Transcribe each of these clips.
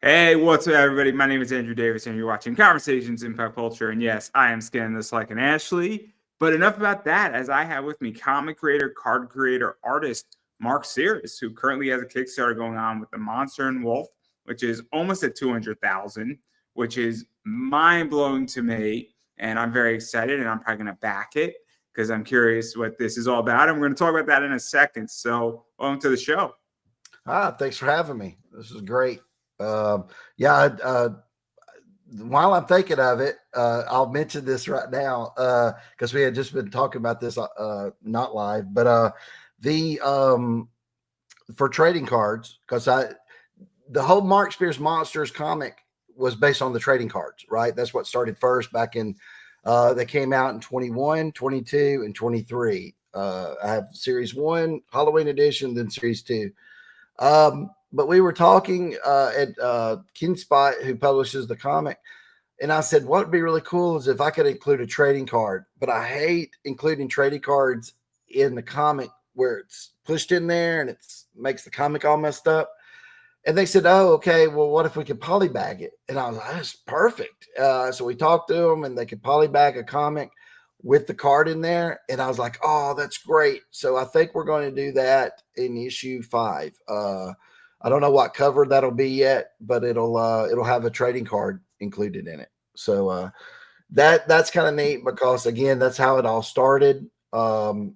Hey, what's up, everybody? My name is Andrew Davis, and you're watching Conversations in Pop Culture. And yes, I am scanning this like an Ashley. But enough about that, as I have with me comic creator, card creator, artist Mark Sears, who currently has a Kickstarter going on with The Monster and Wolf, which is almost at 200,000, which is mind blowing to me. And I'm very excited, and I'm probably going to back it because I'm curious what this is all about. And we're going to talk about that in a second. So, welcome to the show. Thanks for having me. This is great. Yeah, while I'm thinking of it, I'll mention this right now because we had just been talking about this not live, but the for trading cards, because the whole Mark Spears Monsters comic was based on the trading cards, right? That's what started first back in they came out in 21, 22, and 23. I have series 1, Halloween edition, then series 2. But we were talking at Kinspot, who publishes the comic, and I said, what would be really cool is if I could include a trading card, but I hate including trading cards in the comic where it's pushed in there and it makes the comic all messed up. And they said, oh, okay, well, what if we could polybag it? And I was like, that's perfect. So we talked to them and they could polybag a comic with the card in there. And I was like, oh, that's great. So I think we're going to do that in issue 5. I don't know what cover that'll be yet, but it'll have a trading card included in it. So that's kind of neat because again, that's how it all started. So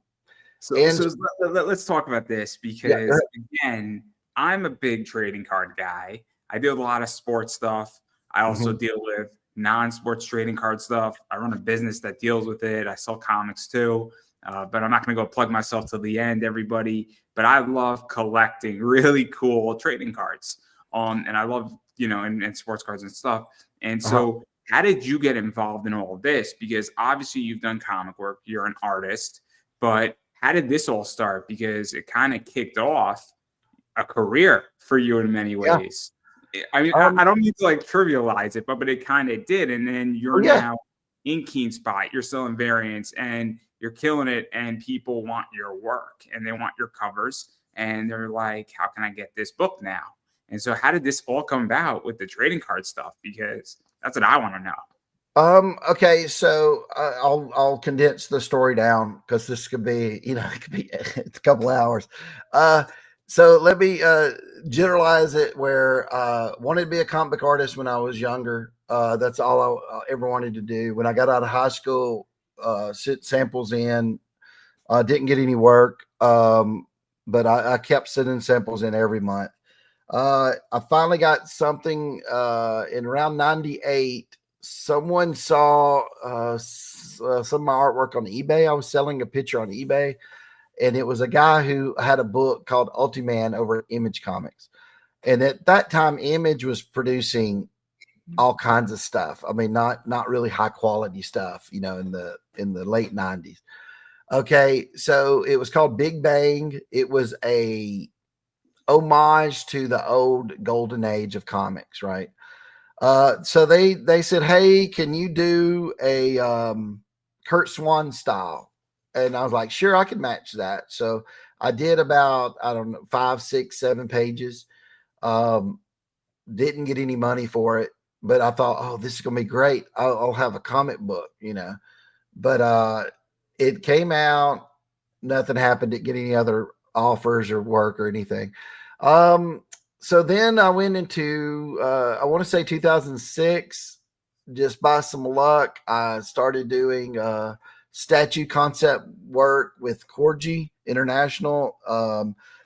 let's talk about this because again, I'm a big trading card guy. I deal with a lot of sports stuff. I also deal with non-sports trading card stuff. I run a business that deals with it. I sell comics too. But I'm not going to go plug myself to the end, everybody. But I love collecting really cool trading cards. And I love, and sports cards and stuff. And so how did you get involved in all of this? Because obviously you've done comic work. You're an artist. But how did this all start? Because it kind of kicked off a career for you in many ways. Yeah. I mean, I don't need to trivialize it, but it kind of did. And then you're now in Keenspot. You're selling variants and you're killing it, and people want your work and they want your covers, and they're like, how can I get this book now? And so how did this all come about with the trading card stuff? Because that's what I want to know. Okay, so I'll condense the story down because this could be, it could be a couple hours. So let me generalize it where wanted to be a comic book artist when I was younger. That's all I ever wanted to do. When I got out of high school, sit samples in, didn't get any work, but I kept sending samples in every month. I finally got something in around 98. Someone saw some of my artwork on eBay. I was selling a picture on eBay, and it was a guy who had a book called Ultiman over at Image Comics. And at that time, Image was producing all kinds of stuff. I mean, not really high quality stuff, in the late 90s. Okay, so it was called Big Bang. It was a homage to the old golden age of comics, right? So they said, hey, can you do a Kurt Swan style? And I was like, sure, I can match that. So I did about, I don't know, 5, 6, 7 pages. Didn't get any money for it, but I thought, oh, this is going to be great. I'll have a comic book, but it came out, nothing happened. Didn't get any other offers or work or anything. So then I went into, I want to say 2006, just by some luck, I started doing statue concept work with Corgi International.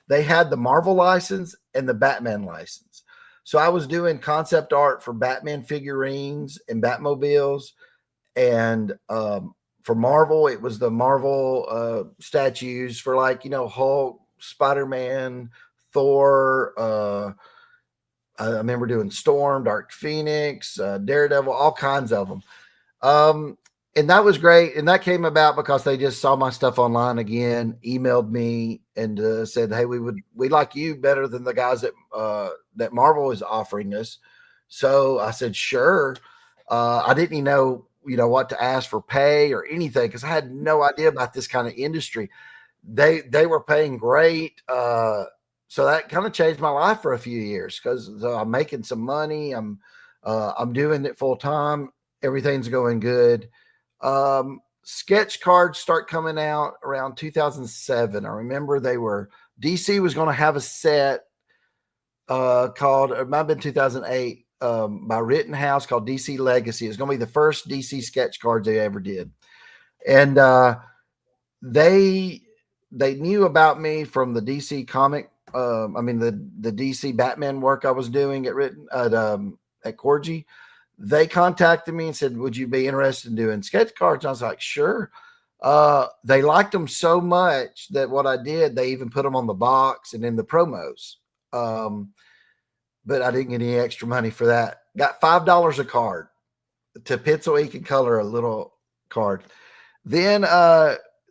They had the Marvel license and the Batman license. So I was doing concept art for Batman figurines and Batmobiles. And for Marvel, it was the Marvel statues for Hulk, Spider-Man, Thor. I remember doing Storm, Dark Phoenix, Daredevil, all kinds of them. And that was great. And that came about because they just saw my stuff online again, emailed me and said, hey, we like you better than the guys that Marvel is offering us. So I said, sure. I didn't even know, what to ask for pay or anything, because I had no idea about this kind of industry. They were paying great. So that kind of changed my life for a few years because I'm making some money. I'm doing it full time. Everything's going good. Sketch cards start coming out around 2007. I remember DC was going to have a set called, it might have been 2008, by Rittenhouse called DC Legacy. It's going to be the first DC sketch cards they ever did. And they knew about me from the DC comic. The DC Batman work I was doing at Corgi. They contacted me and said, would you be interested in doing sketch cards? And I was like, sure. They liked them so much that what I did, they even put them on the box and in the promos. But I didn't get any extra money for that. Got $5 a card to pencil, ink, and color a little card. Then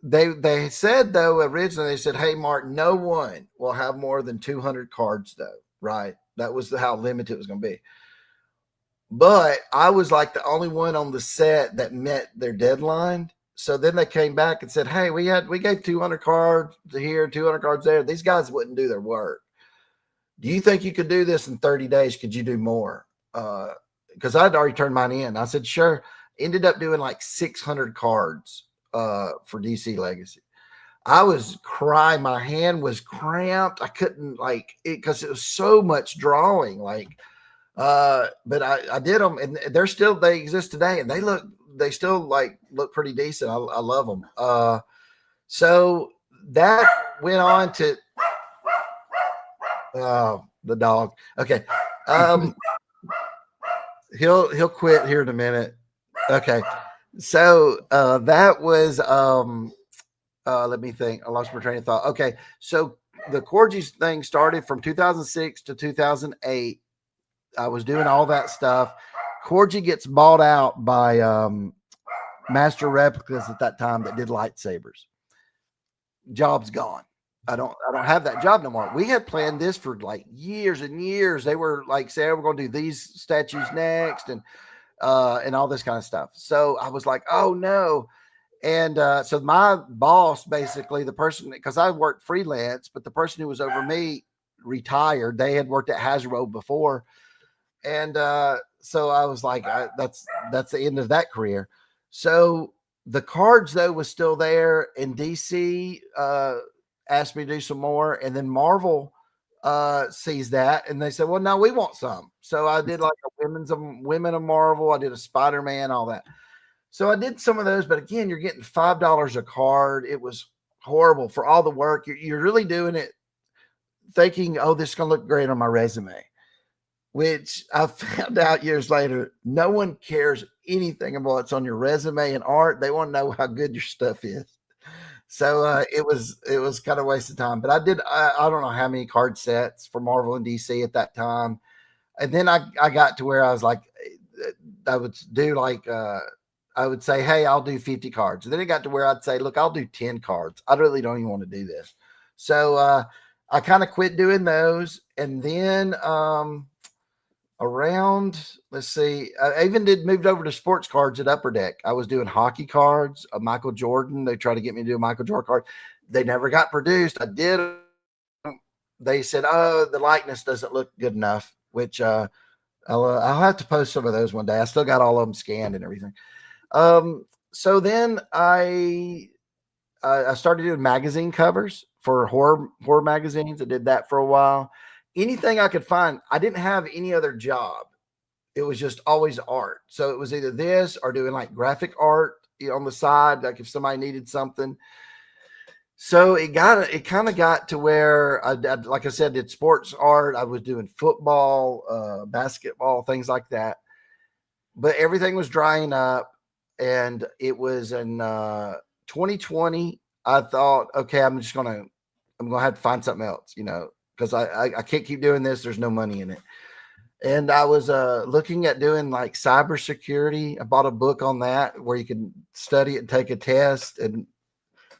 they said, though, originally they said, hey, Mark, no one will have more than 200 cards, though, right? That was how limited it was going to be. But I was like the only one on the set that met their deadline. So then they came back and said, hey, we gave 200 cards here, 200 cards there. These guys wouldn't do their work. Do you think you could do this in 30 days? Could you do more? Because I'd already turned mine in. I said, sure. Ended up doing like 600 cards for DC Legacy. I was crying. My hand was cramped. I couldn't because it was so much drawing. But I did them, and they exist today, and they still look pretty decent. I love them. So that went on to the dog. Okay. He'll quit here in a minute. Okay. So that was let me think. I lost my train of thought. Okay. So the Corgi thing started from 2006 to 2008. I was doing all that stuff. Corgi gets bought out by Master Replicas at that time that did lightsabers. Job's gone. I don't have that job no more. We had planned this for years and years. They were saying, we're going to do these statues next and all this kind of stuff. So I was like, oh no. And so my boss, basically the person, because I worked freelance, but the person who was over me retired. They had worked at Hasbro before. And so I was like, that's the end of that career. So the cards, though, was still there. And DC asked me to do some more. And then Marvel sees that. And they said, well, no, we want some. So I did a Women of Marvel. I did a Spider-Man, all that. So I did some of those. But again, you're getting $5 a card. It was horrible for all the work. You're really doing it thinking, oh, this is going to look great on my resume. Which I found out years later, no one cares anything about what's on your resume and art. They want to know how good your stuff is. So it was kind of a waste of time. But I don't know how many card sets for Marvel and DC at that time. And then I got to where I was like, I would do I would say, hey, I'll do 50 cards. And then it got to where I'd say, look, I'll do 10 cards. I really don't even want to do this. So I kind of quit doing those. And then around, let's see, I even moved over to sports cards at Upper Deck. I was doing hockey cards, a Michael Jordan. They tried to get me to do a Michael Jordan card. They never got produced. I did. They said, oh, the likeness doesn't look good enough, which I'll have to post some of those one day. I still got all of them scanned and everything. So then I started doing magazine covers for horror magazines. I did that for a while. Anything I could find. I didn't have any other job. It was just always art. So it was either this or doing graphic art on the side, if somebody needed something. So it kind of got to where I like I said, did sports art. I was doing football, basketball, things like that. But everything was drying up. And it was in 2020. I thought, okay, I'm going to have to find something else, because I can't keep doing this. There's no money in it. And I was looking at doing cybersecurity. I bought a book on that where you can study it and take a test and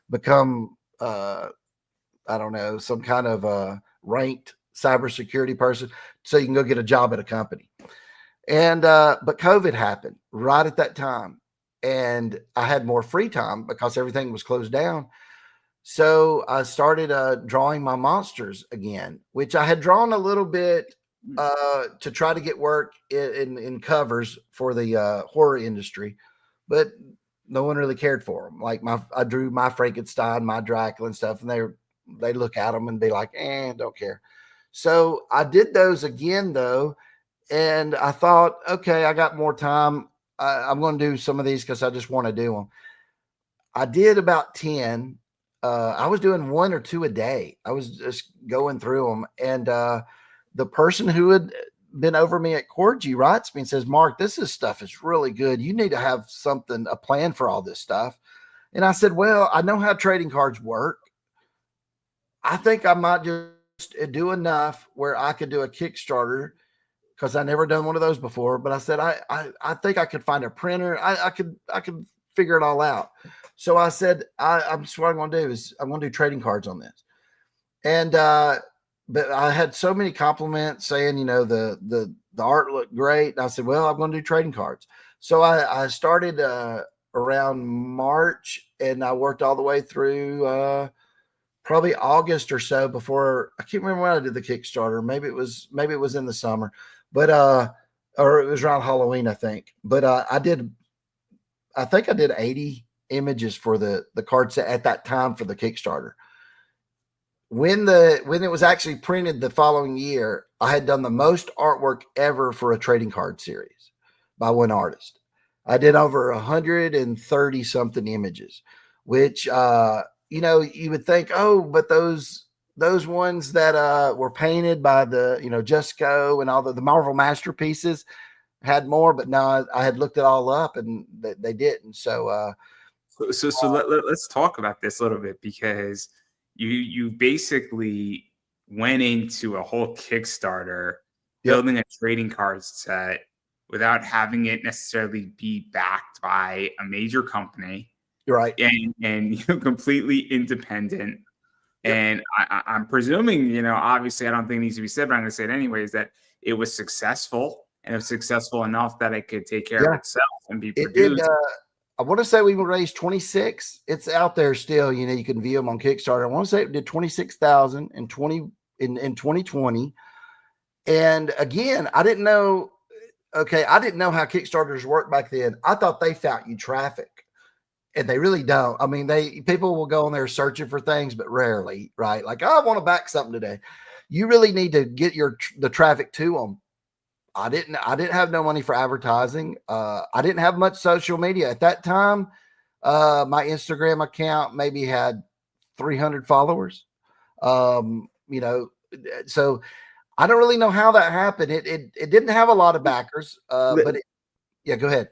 become, I don't know, some kind of ranked cybersecurity person so you can go get a job at a company. And but COVID happened right at that time. And I had more free time because everything was closed down. So I started drawing my monsters again, which I had drawn a little bit to try to get work in covers for the horror industry, but no one really cared for them. Like I drew my Frankenstein, my Dracula and stuff, and they look at them and be like, don't care. So I did those again though, and I thought, okay, I got more time. I'm going to do some of these because I just want to do them. I did about 10. I was doing 1 or 2 a day. I was just going through them. And the person who had been over me at Corgi writes me and says, Mark, this stuff is really good. You need to have a plan for all this stuff. And I said, well, I know how trading cards work. I think I might just do enough where I could do a Kickstarter because I never done one of those before. But I said, I think I could find a printer. I could figure it all out. So I said, I'm what I'm going to do is I'm going to do trading cards on this. And, but I had so many compliments saying, the art looked great. And I said, well, I'm going to do trading cards. So I started, around March, and I worked all the way through, probably August or so before. I can't remember when I did the Kickstarter. Maybe it was in the summer, but, or it was around Halloween, I think. But, I think I did 80 images for the card set at that time for the Kickstarter. When it was actually printed the following year, I had done the most artwork ever for a trading card series by one artist. I did over 130 something images, which, you would think, oh, but those ones that were painted by the, Jusco and all the Marvel masterpieces had more, but no, I had looked it all up and they didn't. So, let's talk about this a little bit, because you basically went into a whole Kickstarter building a trading card set without having it necessarily be backed by a major company. You're right. And completely independent. Yep. And I'm presuming, obviously I don't think it needs to be said, but I'm going to say it anyways, that it was successful, and it was successful enough that it could take care of itself and be produced. I want to say we raised 26. It's out there still. You can view them on Kickstarter. I want to say it did 26,000 in 2020. And again, I didn't know. Okay, I didn't know how Kickstarters work back then. I thought they found you traffic, and they really don't. I mean, people will go on there searching for things, but rarely, right? Like, I want to back something today. You really need to get the traffic to them. I didn't have no money for advertising. I didn't have much social media at that time. My Instagram account maybe had 300 followers. So I don't really know how that happened. It didn't have a lot of backers, but yeah, go ahead.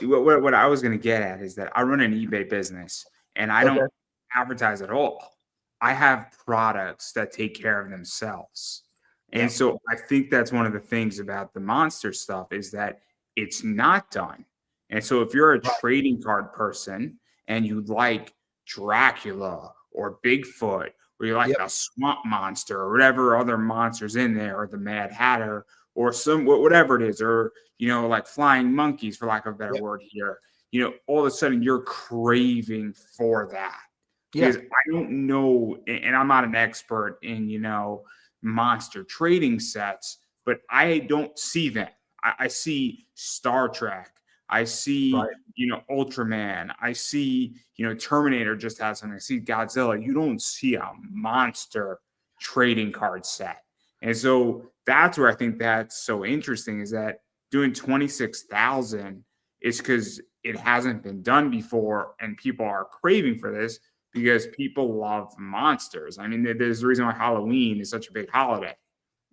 What I was going to get at is that I run an eBay business, and I don't advertise at all. I have products that take care of themselves. And so I think that's one of the things about the monster stuff is that it's not done. And so if you're a trading card person and you like Dracula or Bigfoot, or you like a swamp monster or whatever other monsters in there, or the Mad Hatter, or whatever it is, or, like flying monkeys, for lack of a better word here, all of a sudden you're craving for that. Because I don't know, and I'm not an expert in, monster trading sets, but I don't see them. I see Star Trek. I see, Ultraman. I see, Terminator just has something. I see Godzilla. You don't see a monster trading card set. And so that's where I think that's so interesting, is that doing 26,000 is because it hasn't been done before, and people are craving for this because people love monsters. I mean, there's a reason why Halloween is such a big holiday.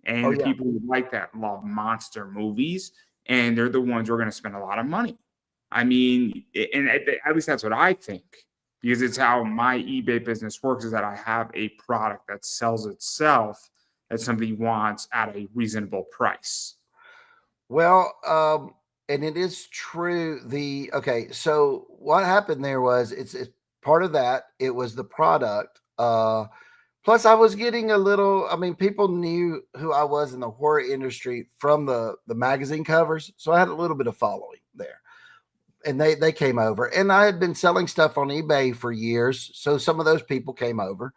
And people who like that love monster movies, and they're the ones who are going to spend a lot of money. I mean, and at least that's what I think, because it's how my eBay business works, is that I have a product that sells itself that somebody wants at a reasonable price. Well, and it is true. So what happened there was it's part of that. It was the product. Plus I was getting people knew who I was in the horror industry from the magazine covers. So I had a little bit of following there. and they came over, and I had been selling stuff on eBay for years. So some of those people came over,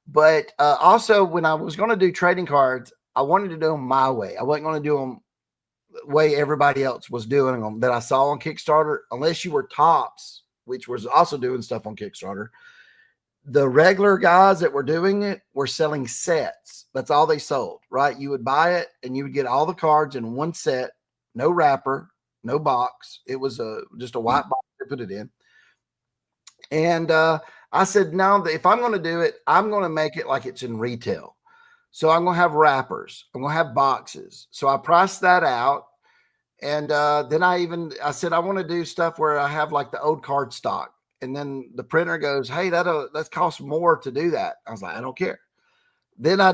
but also when I was going to do trading cards, I wanted to do them my way. I wasn't going to do them the way everybody else was doing them that I saw on Kickstarter, unless you were Tops, which was also doing stuff on Kickstarter. The regular guys that were doing it were selling sets. That's all they sold, right? You would buy it and you would get all the cards in one set, no wrapper, no box. It was just a white box to put it in. And I said, no, if I'm going to do it, I'm going to make it like it's in retail. So I'm going to have wrappers. I'm going to have boxes. So I priced that out. And then I said, I want to do stuff where I have like the old card stock. And then the printer goes, hey, that costs more to do that. I was like, I don't care. Then I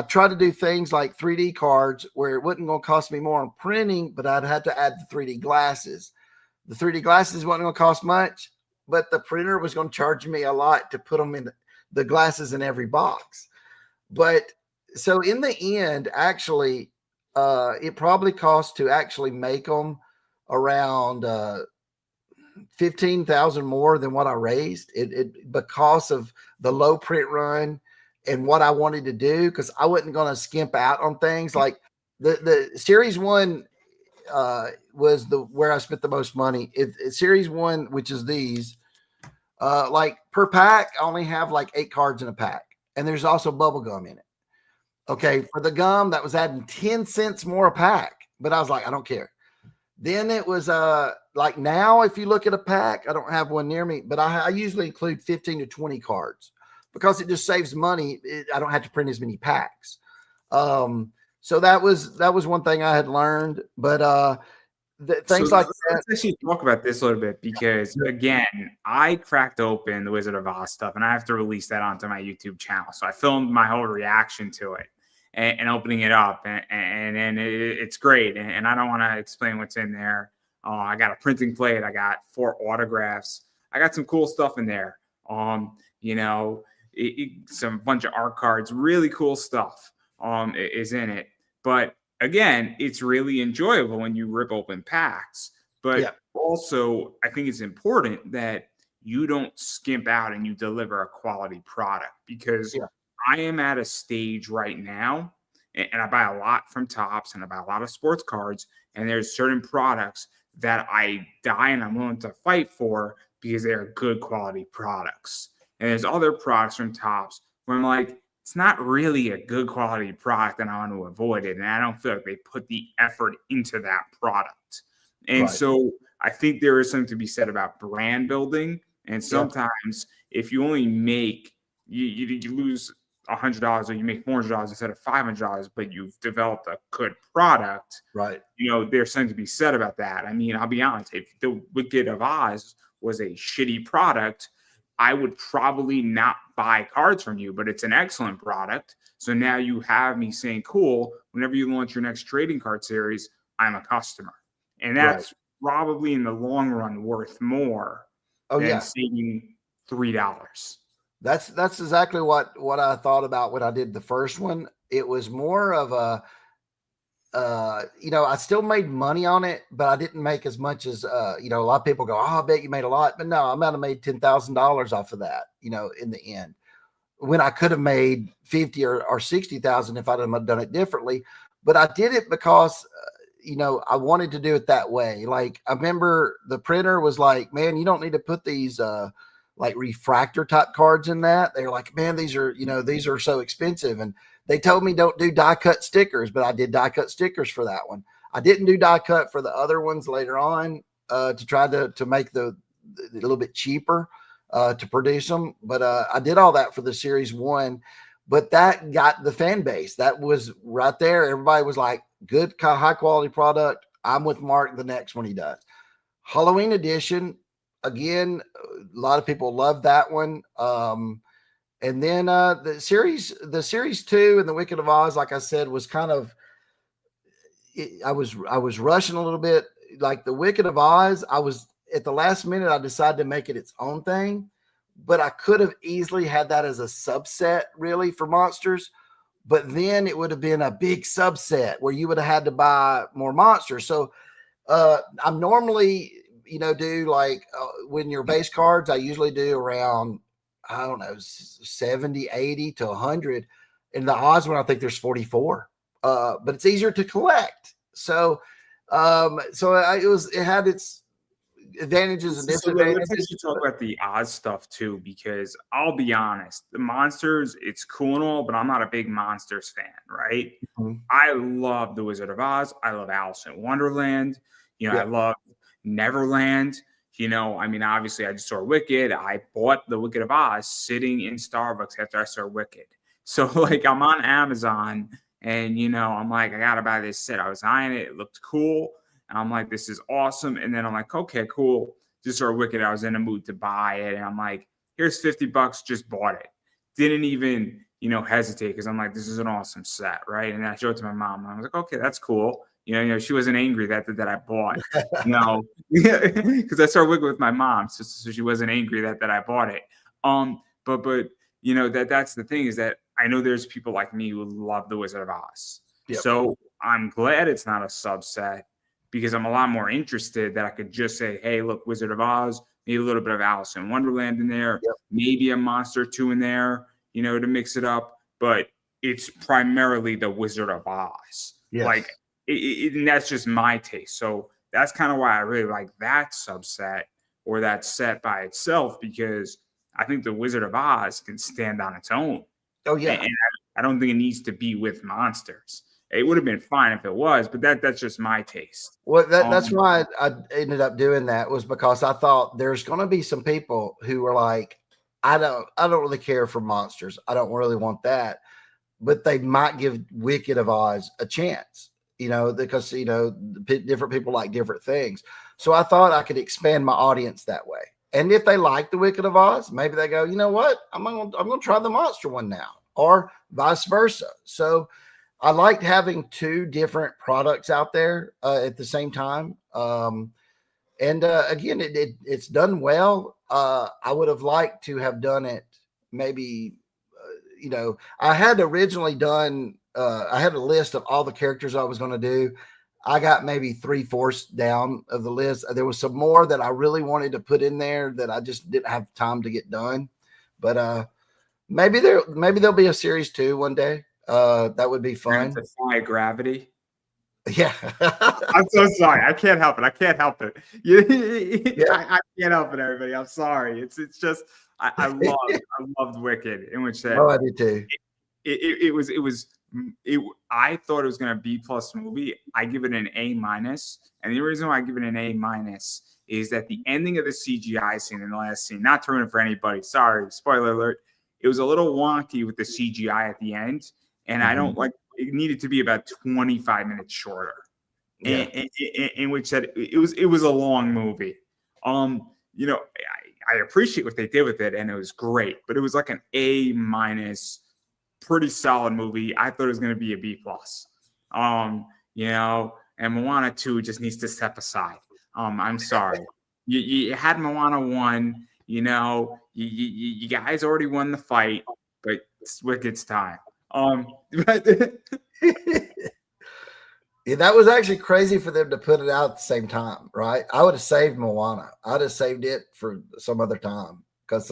tried to do things like 3D cards where it wasn't going to cost me more on printing, but I'd have to add the 3D glasses. The 3D glasses wasn't going to cost much, but the printer was going to charge me a lot to put them in the glasses in every box. But so in the end, actually, it probably cost to actually make them around 15,000 more than what I raised it because of the low print run and what I wanted to do. Cause I wasn't going to skimp out on things like the series 1 was where I spent the most money. Series 1, which is these, like per pack, I only have like 8 cards in a pack, and there's also bubble gum in it. Okay. For the gum, that was adding 10 cents more a pack, but I was like, I don't care. Then it was like now, if you look at a pack, I don't have one near me, but I usually include 15 to 20 cards because it just saves money. I don't have to print as many packs. So that was one thing I had learned, but things like that. Let's actually talk about this a little bit because again, I cracked open the Wizard of Oz stuff and I have to release that onto my YouTube channel. So I filmed my whole reaction to it. And opening it up, and it's great. And I don't want to explain what's in there. I got a printing plate. I got 4 autographs. I got some cool stuff in there. Some bunch of art cards, really cool stuff is in it. But again, it's really enjoyable when you rip open packs. But also, I think it's important that you don't skimp out and you deliver a quality product because I am at a stage right now, and I buy a lot from Tops and I buy a lot of sports cards, and there's certain products that I die and I'm willing to fight for because they're good quality products. And there's other products from Tops where I'm like, it's not really a good quality product and I want to avoid it. And I don't feel like they put the effort into that product. And so I think there is something to be said about brand building. And sometimes if you only make, you lose $100 or you make $400 instead of $500, but you've developed a good product, right? There's something to be said about that. I mean, I'll be honest, if the Wizard of Oz was a shitty product, I would probably not buy cards from you, but it's an excellent product. So now you have me saying, cool, whenever you launch your next trading card series, I'm a customer. And that's probably in the long run worth more than saving $3. That's exactly what I thought about when I did the first one. It was more of a, I still made money on it, but I didn't make as much as, a lot of people go, oh, I bet you made a lot. But no, I might have made $10,000 off of that, in the end, when I could have made 50 or 60,000 if I'd have done it differently. But I did it because, I wanted to do it that way. Like, I remember the printer was like, man, you don't need to put these, like refractor type cards in that. They're like, man, these are so expensive. And they told me don't do die cut stickers, but I did die cut stickers for that one. I didn't do die cut for the other ones later on to try to make the a little bit cheaper to produce them. But I did all that for the series 1, but that got the fan base. That was right there. Everybody was like, good, high quality product. I'm with Mark the next one he does. Halloween edition. Again, a lot of people love that one. And then the series 2 and the Wicked of Oz, like I said, was kind of, I was rushing a little bit. Like the Wicked of Oz, I was at the last minute, I decided to make it its own thing, but I could have easily had that as a subset really for monsters. But then it would have been a big subset where you would have had to buy more monsters. So I'm normally do like when your base cards, I usually do around, I don't know, 70, 80 to 100. And the odds one, I think there's 44. But it's easier to collect. So, it had its advantages and disadvantages. Let's actually talk about the odds stuff too, because I'll be honest, the monsters, it's cool and all, but I'm not a big monsters fan, right? Mm-hmm. I love The Wizard of Oz. I love Alice in Wonderland. I love Neverland. Obviously I just saw Wicked. I bought The Wicked of Oz sitting in Starbucks after I saw Wicked. So like I'm on Amazon and, I'm like, I got to buy this set. I was eyeing it. It looked cool. And I'm like, this is awesome. And then I'm like, okay, cool. Just saw Wicked. I was in a mood to buy it. And I'm like, here's $50. Just bought it. Didn't even, hesitate because I'm like, this is an awesome set. Right. And then I showed it to my mom. And I was like, okay, that's cool. She wasn't angry that I bought, because I started Wicked with my mom. So she wasn't angry that I bought it. But that's the thing is that I know there's people like me who love The Wizard of Oz. Yep. So I'm glad it's not a subset because I'm a lot more interested that I could just say, hey, look, Wizard of Oz, maybe a little bit of Alice in Wonderland in there, maybe a monster or two in there, to mix it up. But it's primarily The Wizard of Oz. Yes. Like, and that's just my taste. So that's kind of why I really like that subset or that set by itself, because I think The Wizard of Oz can stand on its own. Oh, yeah. And I don't think it needs to be with monsters. It would have been fine if it was, but that's just my taste. Well, that's why I ended up doing that, was because I thought there's going to be some people who are like, I don't really care for monsters. I don't really want that. But they might give Wicked of Oz a chance, because, different people like different things. So I thought I could expand my audience that way. And if they like the Wicked of Oz, maybe they go, you know what? I'm going to try the monster one now, or vice versa. So I liked having two different products out there at the same time. Again, it's done well. I would have liked to have done it maybe, I had originally done, I had a list of all the characters I was going to do. I got maybe 3/4 down of the list. There was some more that I really wanted to put in there that I just didn't have time to get done. But maybe there'll be a series 2 one day. That would be fun. Defy Gravity. Yeah. I'm so sorry. I can't help it. I can't help it. I can't help it, everybody. I'm sorry. It's just I loved Wicked, in which that I did too. I thought it was going to be B+ movie. I give it an A-, and the reason why I give it an A- is that the ending of the CGI scene in the last scene, not to ruin it for anybody, sorry, spoiler alert, it was a little wonky with the CGI at the end, and I don't like. It needed to be about 25 minutes shorter, in which that it was a long movie. I appreciate what they did with it, and it was great, but it was like an A-, pretty solid movie. I thought it was going to be a B+. And Moana 2 just needs to step aside. I'm sorry. You had Moana 1, you guys already won the fight, but it's Wicked's time. Yeah, that was actually crazy for them to put it out at the same time, right? I would have saved Moana. I'd have saved it for some other time because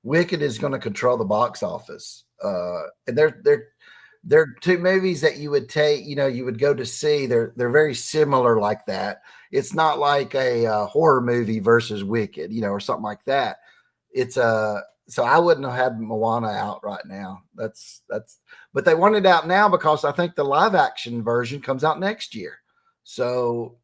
Wicked is going to control the box office. And they're two movies that you would take, you would go to see. They're very similar like that. It's not like a horror movie versus Wicked, or something like that. It's so I wouldn't have had Moana out right now. But they want it out now because I think the live action version comes out next year. So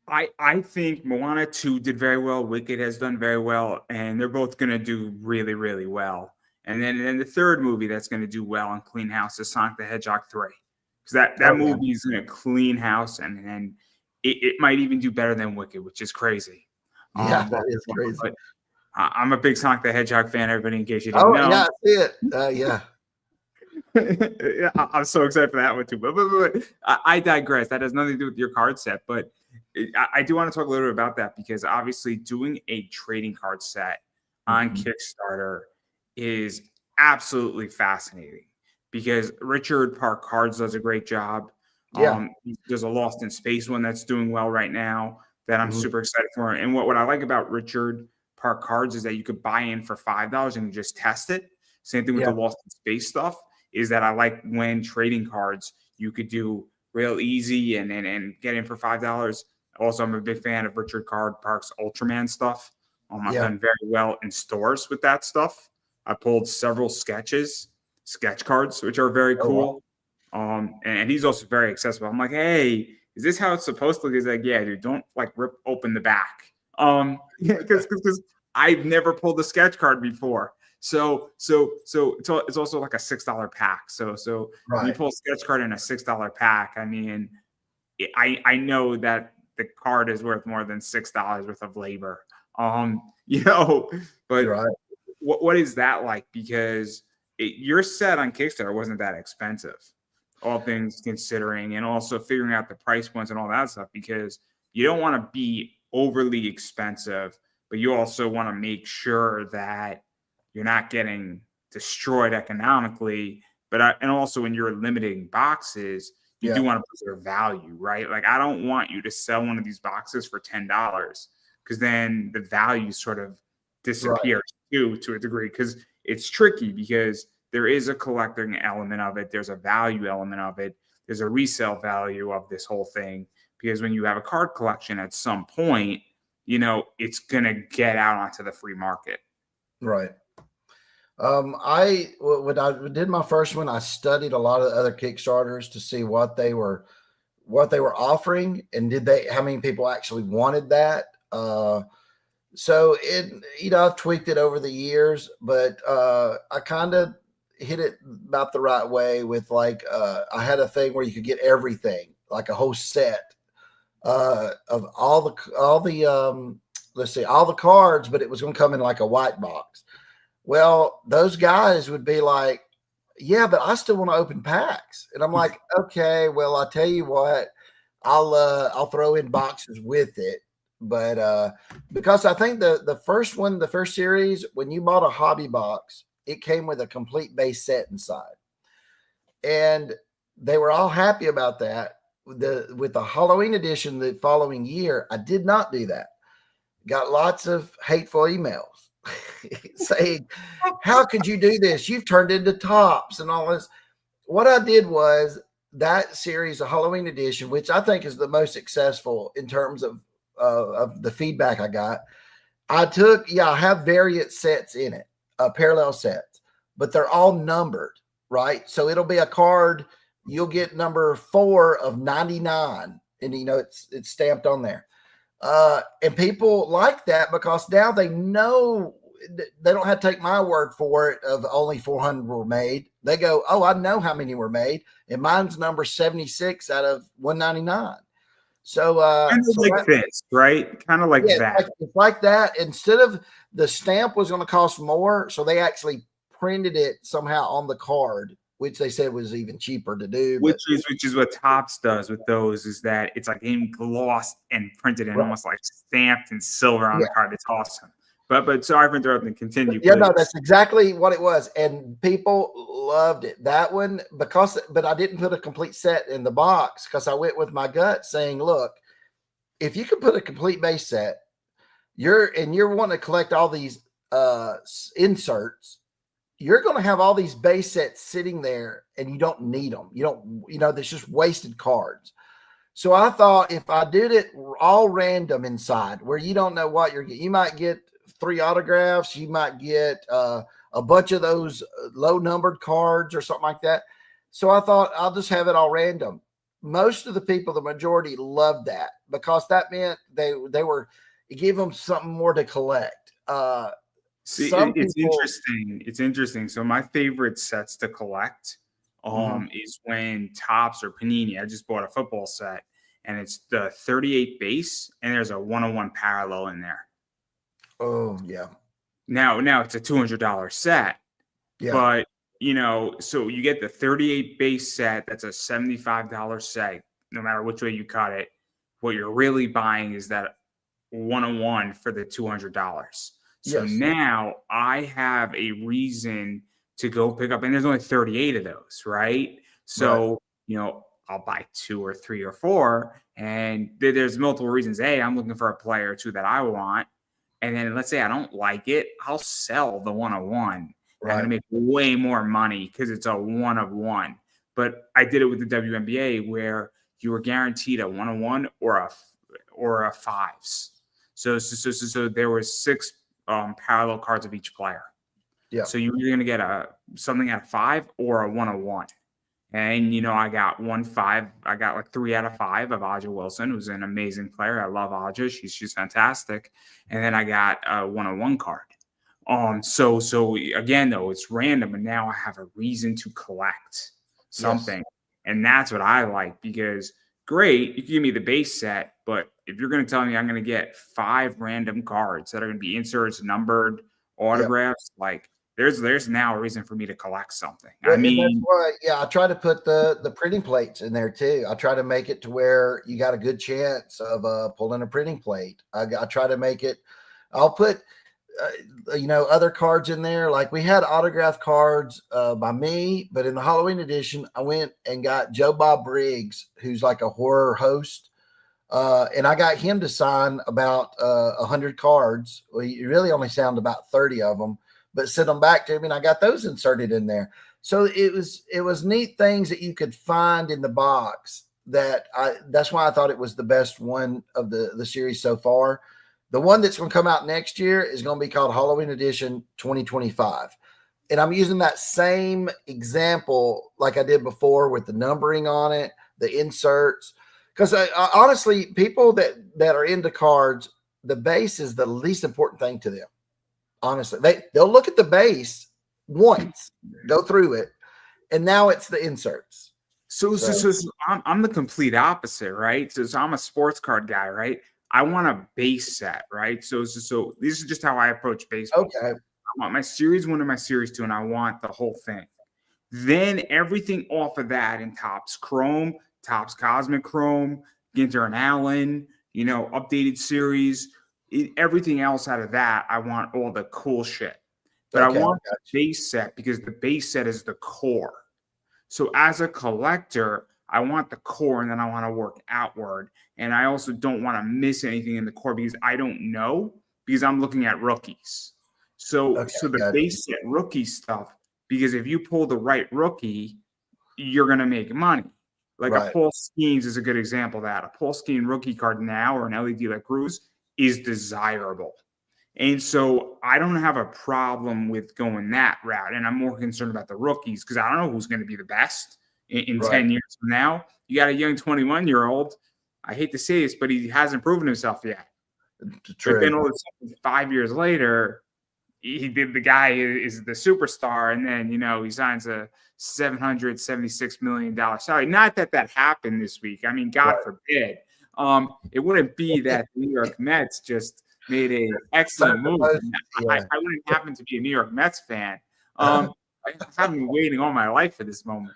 I think Moana 2 did very well. Wicked has done very well, and they're both going to do really, really well. And then the third movie that's going to do well and clean house is Sonic the Hedgehog 3, because that movie is going to clean house, and it might even do better than Wicked, which is crazy. Yeah, that is crazy. But I'm a big Sonic the Hedgehog fan, everybody, in case you didn't know. Yeah, I see it. Yeah. I'm so excited for that one too. But I digress. That has nothing to do with your card set, but I do want to talk a little bit about that, because obviously doing a trading card set on Kickstarter is absolutely fascinating, because Richard Park Cards does a great job. Yeah. There's a Lost in Space one that's doing well right now that I'm super excited for. And what I like about Richard Park cards is that you could buy in for $5 and just test it. Same thing with the Lost in Space stuff, is that I like when trading cards, you could do real easy and get in for $5. Also, I'm a big fan of Richard Park's Ultraman stuff. I've done very well in stores with that stuff. I pulled several sketch cards, which are very cool. And he's also very accessible. I'm like, hey, is this how it's supposed to look? He's like, yeah, dude, don't like rip open the back. Because I've never pulled a sketch card before. So it's also like a $6 pack. So when you pull a sketch card in a $6 pack, I mean, I know that the card is worth more than $6 worth of labor. But what is that like? Because your set on Kickstarter wasn't that expensive, all things considering, and also figuring out the price points and all that stuff, because you don't want to be overly expensive, but you also want to make sure that you're not getting destroyed economically. And also when you're limiting boxes, you do want to preserve value, right? Like, I don't want you to sell one of these boxes for $10, because then the value sort of disappears to a degree, because it's tricky, because there is a collecting element of it. There's a value element of it. There's a resale value of this whole thing, because when you have a card collection, at some point, it's going to get out onto the free market. Right. When I did my first one, I studied a lot of other Kickstarters to see what they were offering, and how many people actually wanted that. So I've tweaked it over the years, but I kind of hit it about the right way with I had a thing where you could get everything, like a whole set of all the cards, but it was going to come in like a white box. Well, those guys would be like, yeah, but I still want to open packs. And I'm like, okay, well, I'll tell you what, I'll throw in boxes with it. But because I think the first series, when you bought a hobby box, it came with a complete base set inside. And they were all happy about that. With the Halloween edition the following year, I did not do that. Got lots of hateful emails saying, how could you do this? You've turned into Tops and all this. What I did was that series, the Halloween edition, which I think is the most successful in terms of the feedback I got. I have variant sets in it, parallel sets, but they're all numbered, right? So it'll be a card. You'll get number 4 of 99, and it's stamped on there. And people like that because now they know they don't have to take my word for it of only 400 were made. They go, oh, I know how many were made, and mine's number 76 out of 199. So kind of like this, right? Kind of like that. It's like that. Instead of the stamp was going to cost more, so they actually printed it somehow on the card, which they said was even cheaper to do. Which is what Tops does with those, is that it's like glossed and printed and almost like stamped in silver on the card. It's awesome. But sorry for interrupting. Continue. Yeah, no, that's exactly what it was, and people loved it. That one but I didn't put a complete set in the box because I went with my gut, saying, look, if you can put a complete base set, you're wanting to collect all these inserts. You're going to have all these base sets sitting there and you don't need them. You don't, there's just wasted cards. So I thought if I did it all random inside where you don't know what you're getting, you might get 3 autographs. You might get a bunch of those low numbered cards or something like that. So I thought I'll just have it all random. Most of the people, the majority, loved that because that meant it gave them something more to collect. It's interesting. It's interesting. So my favorite sets to collect is when Tops or Panini. I just bought a football set, and it's the 38 base, and there's a 101 parallel in there. Oh yeah. Now it's a $200 set. Yeah. But so you get the 38 base set. That's a $75 set. No matter which way you cut it, what you're really buying is that 101 for the $200. So now I have a reason to go pick up, and there's only 38 of those, right? So, I'll buy 2 or 3 or 4. And there's multiple reasons. A, I'm looking for a player or two that I want. And then let's say I don't like it, I'll sell the 1-of-1. Right. I'm going to make way more money because it's a 1-of-1. But I did it with the WNBA where you were guaranteed a 1-of-1 or a 5s. So there was 6 parallel cards of each player. Yeah. So you were going to get something at a 5 or a 1-of-1. And, I got 1-5. I got like 3 out of 5 of Aja Wilson, who's an amazing player. I love Aja. She's fantastic. And then I got a 1-of-1 card. So again, though, it's random. And now I have a reason to collect something. Yes. And that's what I like because great, you can give me the base set. But if you're going to tell me I'm going to get 5 random cards that are going to be inserts, numbered, autographs, like there's now a reason for me to collect something. Well, I mean, that's why, I try to put the printing plates in there too. I try to make it to where you got a good chance of pulling a printing plate. I try to make it. I'll put other cards in there. Like we had autographed cards by me, but in the Halloween edition, I went and got Joe Bob Briggs, who's like a horror host. And I got him to sign about 100 cards. Well, he really only signed about 30 of them, but sent them back to me, and I got those inserted in there. So it was neat things that you could find in the box. That's why I thought it was the best one of the series so far. The one that's going to come out next year is going to be called Halloween Edition 2025. And I'm using that same example like I did before with the numbering on it, the inserts. Because honestly, people that are into cards, the base is the least important thing to them. Honestly, they'll look at the base once, go through it, and now it's the inserts. So I'm the complete opposite, right? So I'm a sports card guy, right? I want a base set, right? So this is just how I approach baseball. Okay. I want my series 1 and my series 2, and I want the whole thing. Then everything off of that in Topps Chrome, Topps Cosmic Chrome, Ginter and Allen, updated series, everything else out of that, I want all the cool shit. But I want the base set because the base set is the core. So as a collector, I want the core and then I want to work outward. And I also don't want to miss anything in the core because I don't know because I'm looking at rookies. So the base set rookie stuff, because if you pull the right rookie, you're going to make money. Like a Paul Skeens is a good example of that. A Paul Skeens rookie card now or an LED like Cruz is desirable. And so I don't have a problem with going that route. And I'm more concerned about the rookies because I don't know who's going to be the best in 10 years from now. You got a young 21-year-old. I hate to say this, but he hasn't proven himself yet. True. But then all of a sudden, 5 years later, the guy is the superstar. And then, he signs a $776 million salary. Not that happened this week. I mean, God forbid. It wouldn't be that the New York Mets just made an excellent move. I wouldn't happen to be a New York Mets fan. I have been waiting all my life for this moment.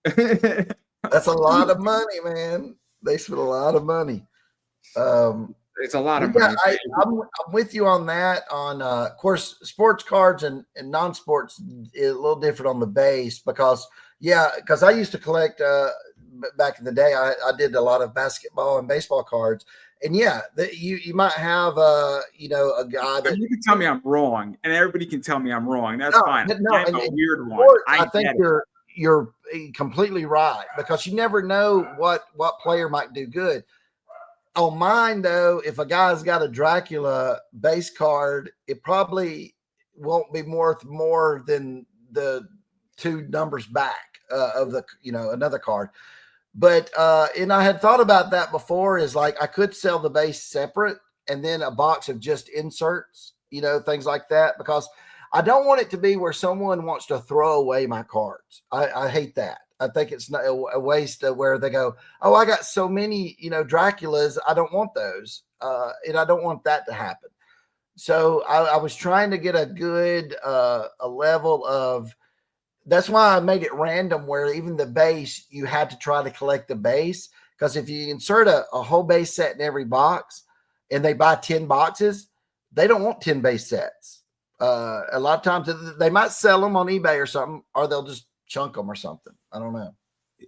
That's a lot of money, man. They spent a lot of money. It's a lot of money. I'm with you on that. Of course, sports cards and non-sports is a little different on the base because I used to collect back in the day. I did a lot of basketball and baseball cards. And you might have a guy that you can tell me I'm wrong, and everybody can tell me I'm wrong. That's fine. I'm a weird one. I think you're completely right because you never know what player might do good. On mine, though, if a guy's got a Dracula base card, it probably won't be worth more than the 2 numbers back of the another card. But and I had thought about that before is like I could sell the base separate and then a box of just inserts, things like that, because I don't want it to be where someone wants to throw away my cards. I hate that. I think it's not a waste of where they go, oh, I got so many, Draculas. I don't want those. And I don't want that to happen. So I was trying to get a good a level of, that's why I made it random where even the base, you had to try to collect the base. Because if you insert a whole base set in every box and they buy 10 boxes, they don't want 10 base sets. A lot of times they might sell them on eBay or something, or they'll just chunk them or something. I don't know.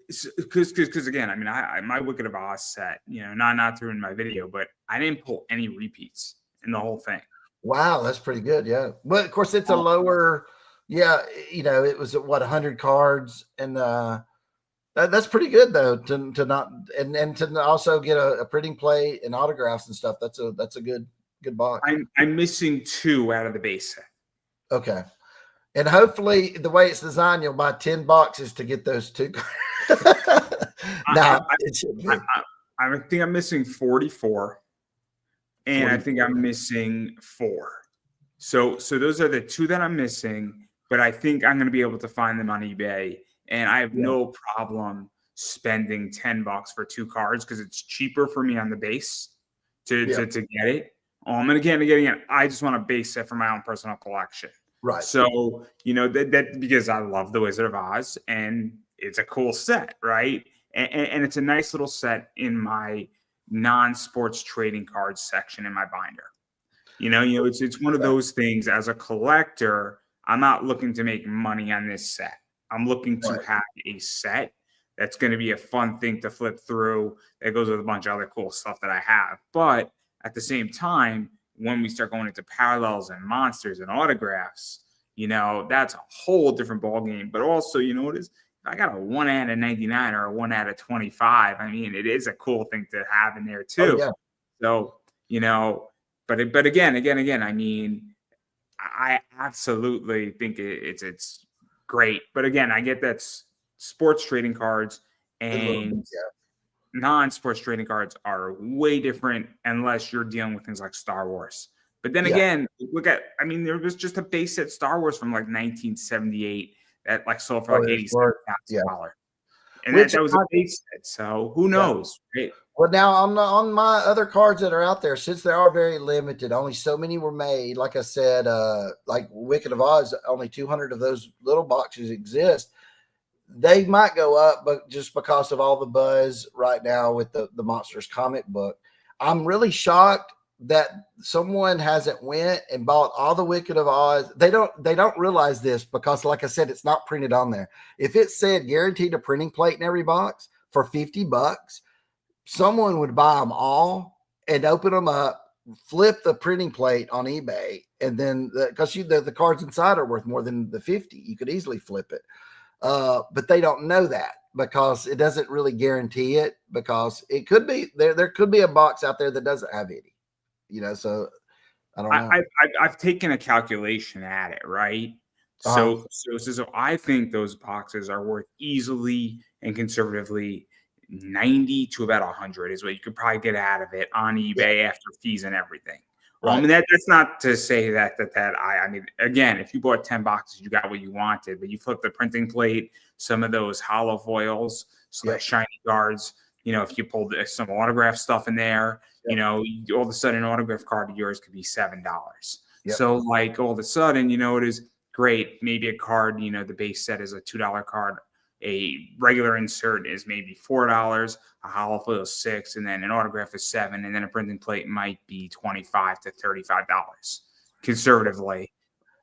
Because again, I mean, my Wicked of Oz set, not through in my video, but I didn't pull any repeats in the whole thing. Wow, that's pretty good. Yeah, but of course it's a lower. Yeah, it was what 100 cards, and that's pretty good though to not and to also get a printing plate and autographs and stuff. That's a good box. I'm missing 2 out of the base set. Okay. And hopefully the way it's designed, you'll buy 10 boxes to get those 2. I think I'm missing 44. And 44. I think I'm missing 4. So those are the 2 that I'm missing, but I think I'm going to be able to find them on eBay. And I have no problem spending $10 for 2 cards because it's cheaper for me on the base to get it. And again, I just want a base set for my own personal collection. Right. So, that because I love the Wizard of Oz and it's a cool set, right? And it's a nice little set in my non-sports trading cards section in my binder. It's one of those things as a collector, I'm not looking to make money on this set. I'm looking to have a set that's going to be a fun thing to flip through that goes with a bunch of other cool stuff that I have. But at the same time, when we start going into parallels and monsters and autographs, that's a whole different ballgame. But also, what is, if I got a 1 out of 99 or a 1 out of 25, I mean, it is a cool thing to have in there too. Oh, yeah. So, but again, I mean, I absolutely think it's great. But again, I get that sports trading cards and non-sports trading cards are way different unless you're dealing with things like Star Wars. But then again, there was just a base set Star Wars from like 1978 that sold for like $87,000. And that was a base set. So who knows, right? Well, now on my other cards that are out there, since they are very limited, only so many were made. Like I said, like Wicked of Oz, only 200 of those little boxes exist. They might go up, but just because of all the buzz right now with the Monsters comic book, I'm really shocked that someone hasn't went and bought all the Wicked of Oz. They don't realize this because, like I said, it's not printed on there. If it said guaranteed a printing plate in every box for $50, someone would buy them all and open them up, flip the printing plate on eBay, and then because the cards inside are worth more than the 50, you could easily flip it. But they don't know that because it doesn't really guarantee it, because it could be there could be a box out there that doesn't have any, so I don't know. I've taken a calculation at it, right? So I think those boxes are worth easily and conservatively 90 to about 100 is what you could probably get out of it on eBay after fees and everything. Right. I mean, that's not to say that I mean, again, if you bought 10 boxes, you got what you wanted, but you flip the printing plate, some of those hollow foils, shiny cards, if you pulled some autograph stuff in there, all of a sudden an autograph card of yours could be $7. Yep. So all of a sudden, it is great. Maybe a card, the base set is a $2 card. A regular insert is maybe $4, a hollow foil is $6, and then an autograph is $7, and then a printing plate might be $25 to $35 conservatively.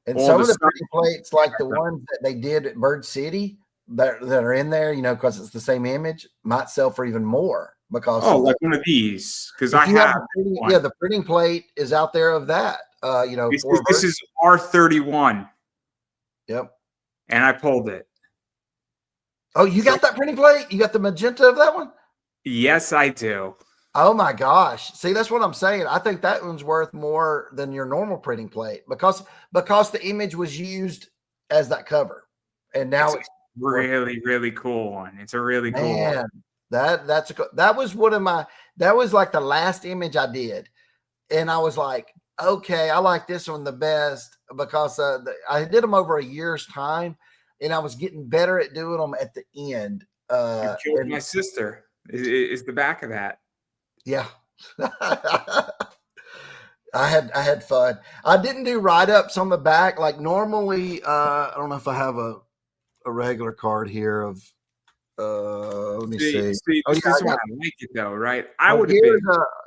And some of the printing plates, like the ones that they did at Bird City, that are in there, because it's the same image, might sell for even more. Because like one of these, because I have the printing plate is out there of that. This is R31. Yep, and I pulled it. Oh, you got that printing plate? You got the magenta of that one? Yes, I do. Oh my gosh. See, that's what I'm saying. I think that one's worth more than your normal printing plate because the image was used as that cover. And now it's really, really cool one. It's a really cool one. That was like the last image I did. And I was like, okay, I like this one the best because I did them over a year's time. And I was getting better at doing them at the end. You killed my sister. Is the back of that? Yeah, I had fun. I didn't do write-ups on the back like normally. I don't know if I have a regular card here of. Let me see. This is why I like it though, right? I would.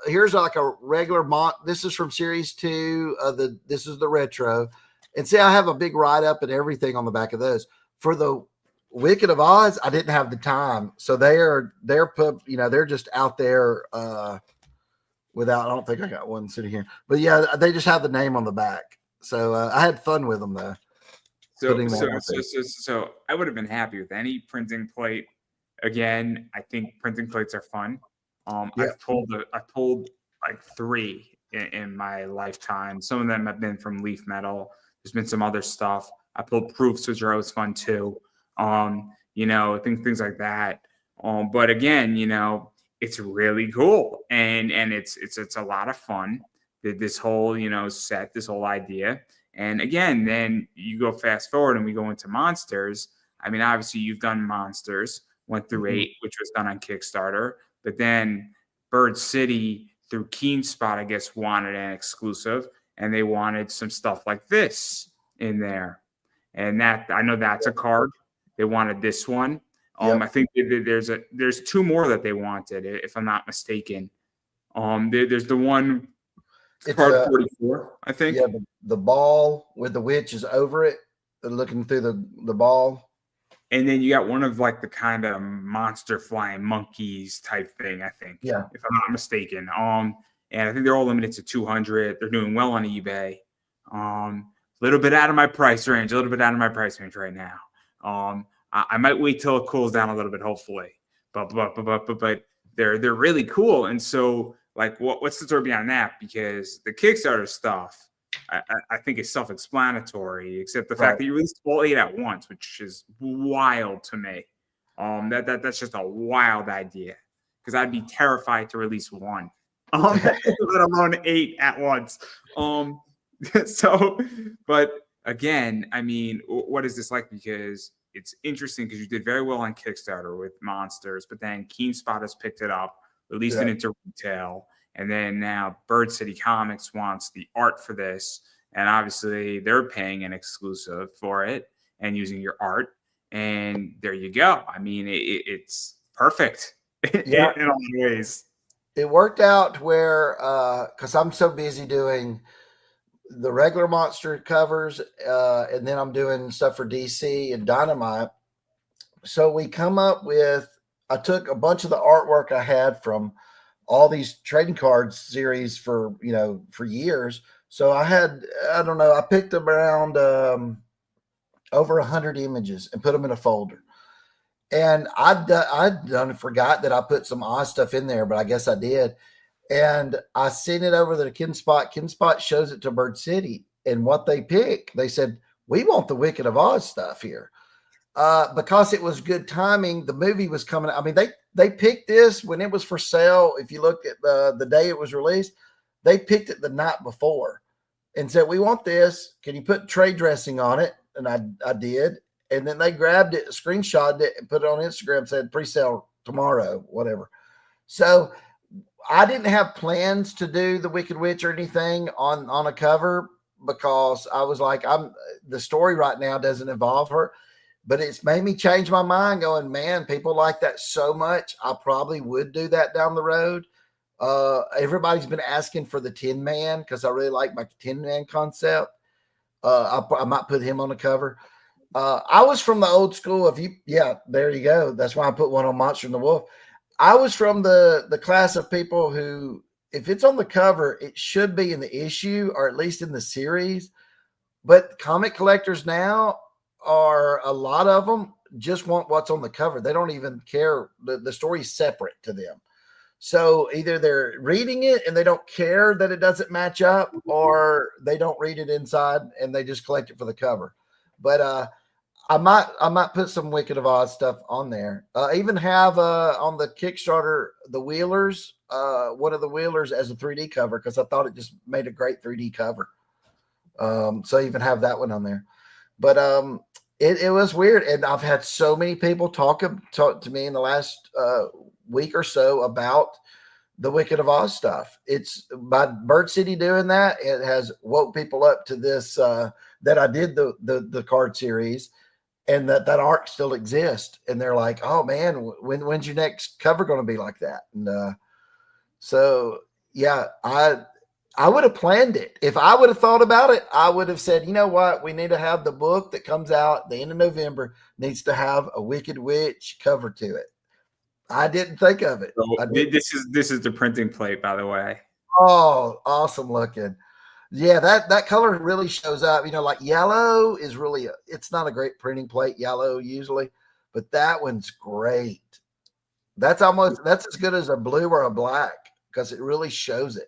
Here's like a regular This is from Series 2. This is the retro, and see, I have a big write-up and everything on the back of those. For the Wicked of Oz, I didn't have the time, so they're they're just out there without. I don't think I got one sitting here, but yeah, they just have the name on the back. So I had fun with them though. So I would have been happy with any printing plate. Again, I think printing plates are fun. I've pulled like 3 in my lifetime. Some of them have been from Leaf Metal. There's been some other stuff. I pulled proofs, which are always fun too. Things like that. But again, it's really cool, and it's a lot of fun. This whole set, this whole idea. And again, then you go fast forward and we go into Monsters. I mean, obviously you've done Monsters 1 through 8, which was done on Kickstarter, but then Bird City through Keenspot, I guess, wanted an exclusive, and they wanted some stuff like this in there. And that, I know that's a card. They wanted this one. I think there's 2 more that they wanted, if I'm not mistaken. There's the one. It's card 44, I think. Yeah, the ball with the witch is over it, looking through the ball. And then you got one of like the kind of monster flying monkeys type thing, I think. Yeah. If I'm not mistaken. And I think they're all limited to 200. They're doing well on eBay. A little bit out of my price range right now. I might wait till it cools down a little bit, hopefully. But they're really cool. And so, like, what's the story behind that? Because the Kickstarter stuff, I think, is self-explanatory, except the fact that you released all 8 at once, which is wild to me. That's just a wild idea, because I'd be terrified to release 1, let alone 8 at once. But again, I mean, what is this like? Because it's interesting, because you did very well on Kickstarter with Monsters, but then Keenspot has picked it up, released it into retail, and then now Bird City Comics wants the art for this, and obviously they're paying an exclusive for it and using your art, and there you go. I mean, it's perfect in a lot of ways. It worked out where, because I'm so busy doing the regular Monster covers, and then I'm doing stuff for DC and Dynamite. So we come up with, I took a bunch of the artwork I had from all these trading cards series for years. So I had, I picked up around over 100 images and put them in a folder. And I'd forgot that I put some Oz stuff in there, but I guess I did. And I sent it over to Keenspot. Keenspot shows it to Bird City, and what they pick, they said, we want the Wicked of Oz stuff here. Because it was good timing. The movie was coming. I mean, they picked this when it was for sale. If you look at the day it was released, they picked it the night before and said, we want this. Can you put trade dressing on it? And I did. And then they grabbed it, screenshotted it, and put it on Instagram, said pre-sale tomorrow, whatever. So I didn't have plans to do the Wicked Witch or anything on a cover, because I was like, the story right now doesn't involve her. But it's made me change my mind, going, man, people like that so much. I probably would do that down the road. Everybody's been asking for the Tin Man, because I really like my Tin Man concept. I might put him on the cover. I was from the old school of there you go. That's why I put one on Monster and the Wolf. I was from the class of people who, if it's on the cover, it should be in the issue, or at least in the series. But comic collectors now, are a lot of them just want what's on the cover. They don't even care. The story's separate to them. So either they're reading it and they don't care that it doesn't match up, or they don't read it inside and they just collect it for the cover. But I might put some Wicked of Oz stuff on there. I even have on the Kickstarter the Wheelers, one of the Wheelers as a 3D cover, because I thought it just made a great 3D cover. So I even have that one on there. But it was weird, and I've had so many people talk to me in the last week or so about the Wicked of Oz stuff. It's by Bird City doing that. It has woke people up to this, that I did the card series, and that arc still exists. And they're like, oh man, when's your next cover going to be like that? And so, yeah, I would have planned it. If I would have thought about it, I would have said, you know what? We need to have the book that comes out the end of November needs to have a Wicked Witch cover to it. I didn't think of it. So this is the printing plate, by the way. Oh, awesome looking. Yeah, that color really shows up. You know, like yellow is really it's not a great printing plate, yellow usually, but that one's great. That's as good as a blue or a black because it really shows it.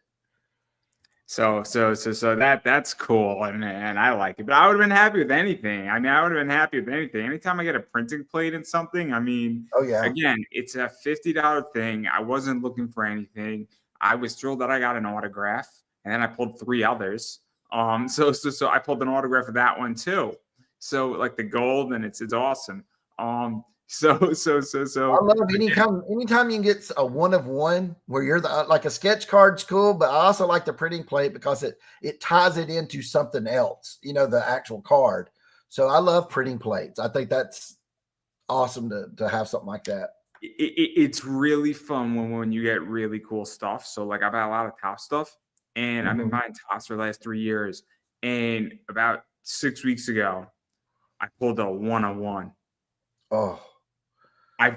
So that's cool, and I like it. But I would have been happy with anything. I mean, I would have been happy with anything. Anytime I get a printing plate in something, I mean, oh yeah. Again, it's a $50 thing. I wasn't looking for anything. I was thrilled that I got an autograph, and then I pulled 3 others. So I pulled an autograph of that one too. So like the gold, and it's awesome. So I love anytime you can get a 1 of 1 where you're the like a sketch card's cool, but I also like the printing plate because it ties it into something else, you know, the actual card. So I love printing plates. I think that's awesome to have something like that. It's really fun when you get really cool stuff. So like I've had a lot of top stuff, and I've been buying tops for the last 3 years. And about 6 weeks ago, I pulled a 1 of 1. Oh. I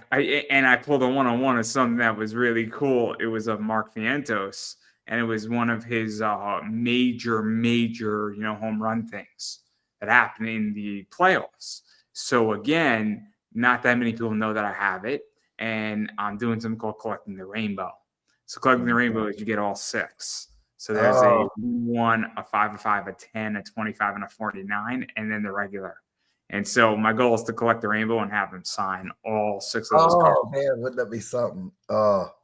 pulled a 1 of 1 of something that was really cool. It was of Mark Vientos, and it was one of his major home run things that happened in the playoffs. So again, not that many people know that I have it, and I'm doing something called collecting the rainbow. So collecting the rainbow is you get all 6. So there's a 1, a 5, a 5, a 10, a 25, and a 49, and then the regular. And so my goal is to collect the rainbow and have them sign all 6 of those cards. Oh man, wouldn't that be something? But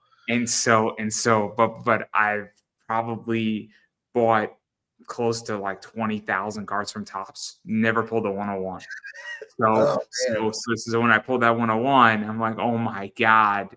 I've probably bought close to like 20,000 cards from Topps. Never pulled a 101. So when I pulled that 101, I'm like, oh my God.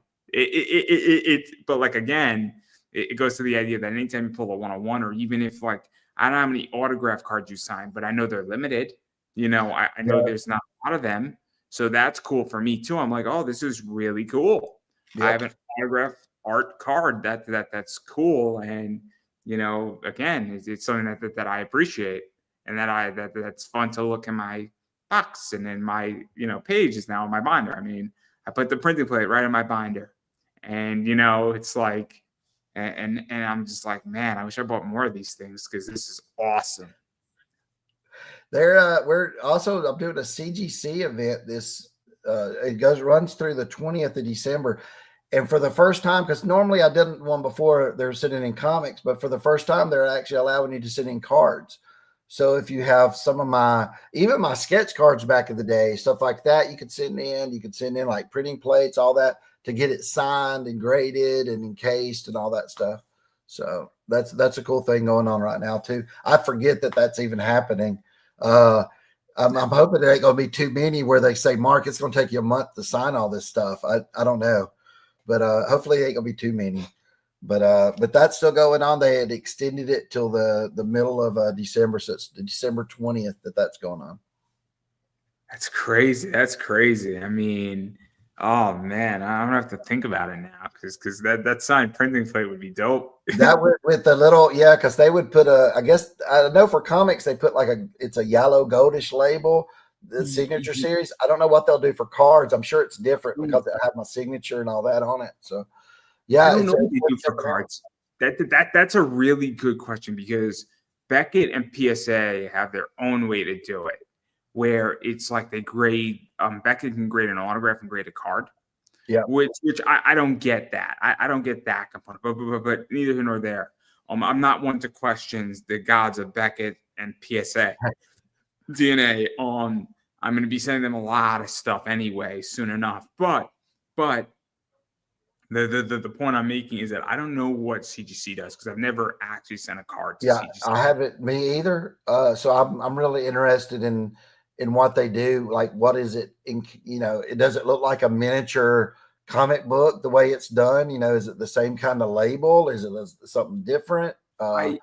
But like again, it goes to the idea that anytime you pull a 101, or even if like I don't know how many autograph cards you sign, but I know they're limited. You know, I know there's not a lot of them. So that's cool for me too. I'm like, oh, this is really cool. Yep. I have an autograph art card that's cool. And, you know, again, it's something that I appreciate, and that's fun to look in my box, and then my, you know, page is now in my binder. I mean, I put the printing plate right in my binder, and, you know, it's like, and I'm just like, man, I wish I bought more of these things because this is awesome. We're also, I'm doing a CGC event. It runs through the 20th of December. And for the first time, because normally I didn't one before, they're sending in comics, but for the first time, they're actually allowing you to send in cards. So if you have some of even my sketch cards back in the day, stuff like that, you could send in like printing plates, all that, to get it signed and graded and encased and all that stuff. So that's a cool thing going on right now too. I forget that that's even happening. I'm hoping there ain't gonna be too many where they say, Mark, it's gonna take you a month to sign all this stuff. I don't know, but hopefully it ain't gonna be too many. But that's still going on. They had extended it till the middle of December, so it's December 20th that's going on. That's crazy. I mean, oh man, I'm gonna have to think about it now because that signed printing plate would be dope. That with the little, yeah, because they would put I guess I know for comics they put like it's a yellow goldish label, the signature series. I don't know what they'll do for cards. I'm sure it's different because I have my signature and all that on it. So yeah, I don't know what they do for cards. That's a really good question, because Beckett and PSA have their own way to do it, where it's like they grade. Beckett can grade an autograph and grade a card. Yeah, which I don't get that. I don't get that component. But neither here nor there. I'm not one to question the gods of Beckett and PSA DNA. I'm going to be sending them a lot of stuff anyway soon enough. But the point I'm making is that I don't know what CGC does, because I've never actually sent a card to CGC. I haven't, me either. So I'm really interested in what they do. Like, what is it? Does it look like a miniature comic book the way it's done? You know, is it the same kind of label? Is it something different? I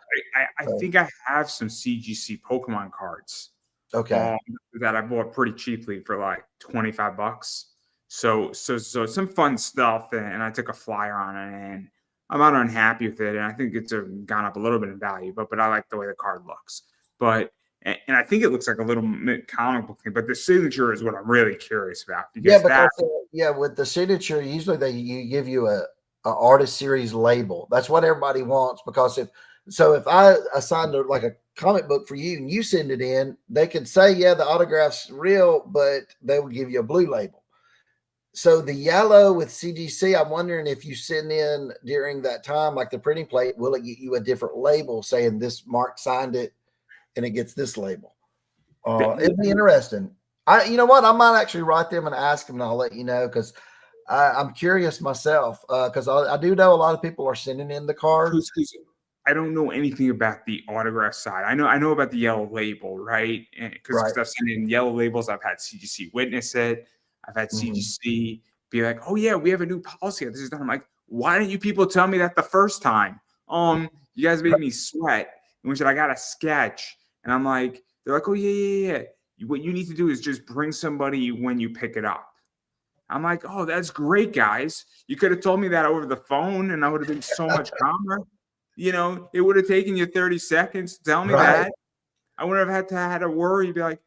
think I have some CGC Pokemon cards. Okay. That I bought pretty cheaply for like $25. So some fun stuff, and I took a flyer on it, and I'm not unhappy with it, and I think it's gone up a little bit in value. But I like the way the card looks. But and I think it looks like a little comic book thing. But the signature is what I'm really curious about because with the signature, usually you give you a artist series label. That's what everybody wants, because if I assigned like a comic book for you and you send it in, they could say, yeah, the autograph's real, but they will give you a blue label. So the yellow with CGC, I'm wondering if you send in during that time, like the printing plate, will it get you a different label saying this Mark signed it and it gets this label? It'd be interesting. You know what? I might actually write them and ask them, and I'll let you know, because I'm curious myself, because I do know a lot of people are sending in the cards. I don't know anything about the autograph side. I know about the yellow label, right? Because I've sent in yellow labels. I've had CGC witness it. I've had CGC be like, "Oh yeah, we have a new policy. This is done." I'm like, "Why didn't you people tell me that the first time? You guys made me sweat." And we said, "I got a sketch," and I'm like, "They're like, oh yeah. What you need to do is just bring somebody when you pick it up." I'm like, "Oh, that's great, guys. You could have told me that over the phone, and I would have been so much calmer. You know, it would have taken you 30 seconds to tell me that. I wouldn't have had to worry, be like,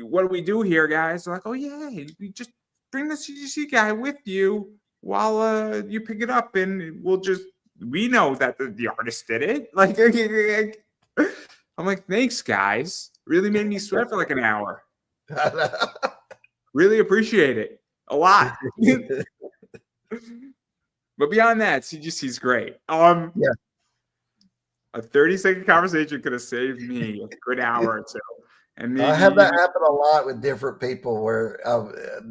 what do we do here, guys?" They're like, "Oh, yeah, you just bring the CGC guy with you while you pick it up, and we know that the artist did it." Like, I'm like, "Thanks, guys. Really made me sweat for like an hour. Really appreciate it a lot." But beyond that, CGC is great. A 30-second conversation could have saved me a good hour or two. And maybe I have that happen a lot with different people, where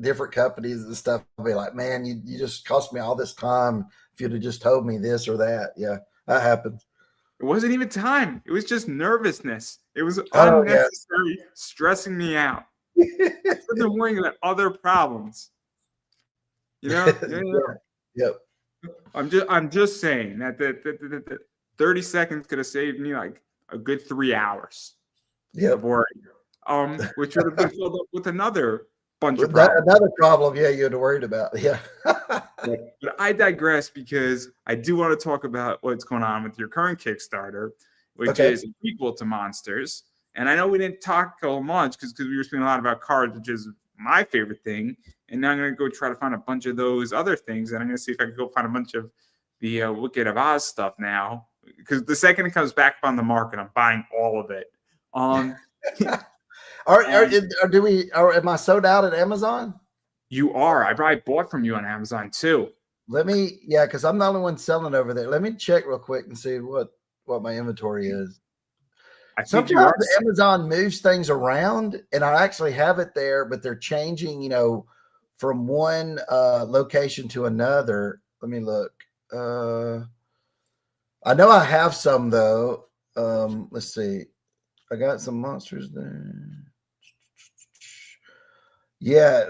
different companies and stuff. I'll be like, "Man, you just cost me all this time. If you'd have just told me this or that." Yeah, that happens. It wasn't even time. It was just nervousness. It was unnecessary stressing me out. I've been worrying about other problems. You know? Yep. I'm just saying that the 30 seconds could have saved me like a good 3 hours of worry. Which would have been filled up with another bunch of problems. Another problem, you'd have worried about. Yeah. But I digress, because I do want to talk about what's going on with your current Kickstarter, which is equal to Monsters. And I know we didn't talk so much because we were speaking a lot about cards, which is my favorite thing. And now I'm going to go try to find a bunch of those other things. And I'm going to see if I can go find a bunch of the Wicked of Oz stuff now, because the second it comes back on the market, I'm buying all of it. Am I sold out at Amazon? You are. I probably bought from you on Amazon too. Because I'm the only one selling over there. Let me check real quick and see what my inventory is. Sometimes Amazon moves things around, and I actually have it there, but they're changing, from one location to another. Let me look. I know I have some though. Let's see. I got some monsters there. Yeah,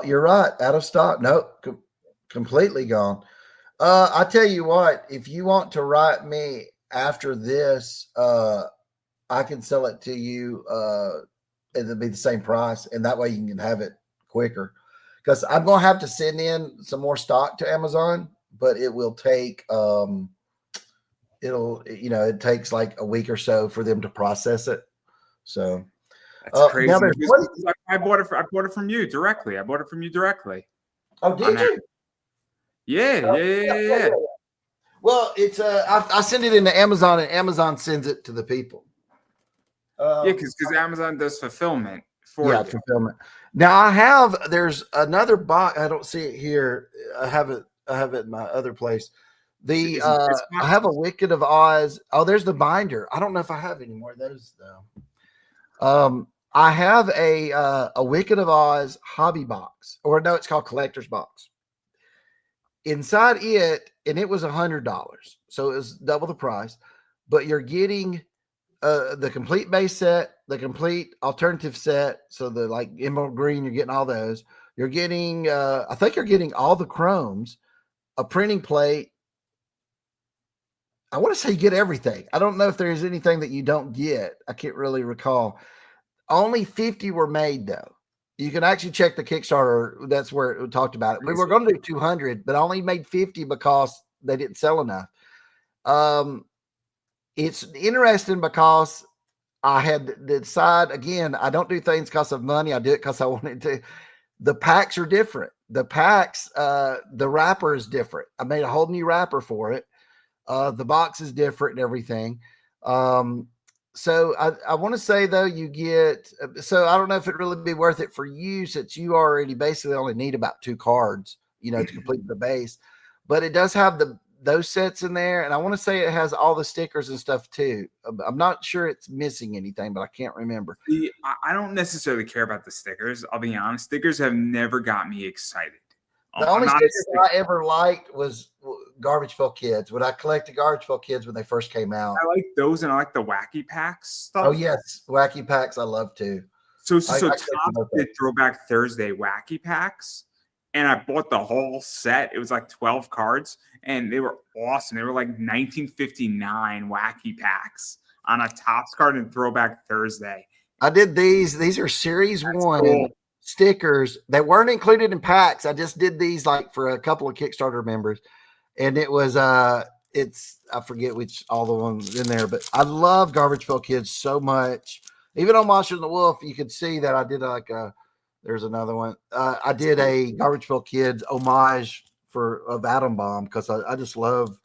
you're right. Out of stock. Nope, completely gone. I tell you what, if you want to write me after this, I can sell it to you. It'll be the same price, and that way you can have it quicker. Because I'm gonna have to send in some more stock to Amazon, but it will take it takes like a week or so for them to process it. So that's crazy. I bought it from you directly. Oh, did you? Yeah. Well, it's I send it into Amazon, and Amazon sends it to the people. Because Amazon does fulfillment for you. Fulfillment. Now there's another box. I don't see it here. I have it in my other place. I have a Wicked of Oz. Oh, there's the binder. I don't know if I have any more of those though. I have a Wicked of Oz hobby box, or no, it's called collector's box. Inside it, and it was $100, so it was double the price. But you're getting the complete base set, the complete alternative set. So the like emerald green, you're getting all those. You're getting, I think you're getting all the chromes, a printing plate. I want to say you get everything. I don't know if there's anything that you don't get. I can't really recall. Only 50 were made though. You can actually check the Kickstarter. That's where it talked about it. We were going to do 200, but I only made 50 because they didn't sell enough. It's interesting because I had to decide again. I don't do things because of money. I do it because I wanted to. The packs are different. The packs, the wrapper is different. I made a whole new wrapper for it. The box is different and everything. So I want to say though, you get, so I don't know if it'd really be worth it for you since you already basically only need about 2 cards, to complete the base, but it does have those sets in there. And I want to say it has all the stickers and stuff too. I'm not sure it's missing anything, but I can't remember. See, I don't necessarily care about the stickers. I'll be honest. Stickers have never got me excited. The only stickers I ever liked was Garbage Pail Kids. When I collected Garbage Pail Kids when they first came out. I like those, and I like the Wacky Packs stuff. Oh, yes. Wacky Packs I love too. So Topps did Throwback Thursday Wacky Packs, and I bought the whole set. It was like 12 cards, and they were awesome. They were like 1959 Wacky Packs on a Topps card in Throwback Thursday. I did these. These are Series 1 stickers. They weren't included in packs. I just did these like for a couple of Kickstarter members, and it was I forget which all the ones in there, but I love Garbage Pail Kids so much. Even on Monster and the Wolf, you could see that I did there's another one. I did a Garbage Pail Kids homage of Atom Bomb because I just love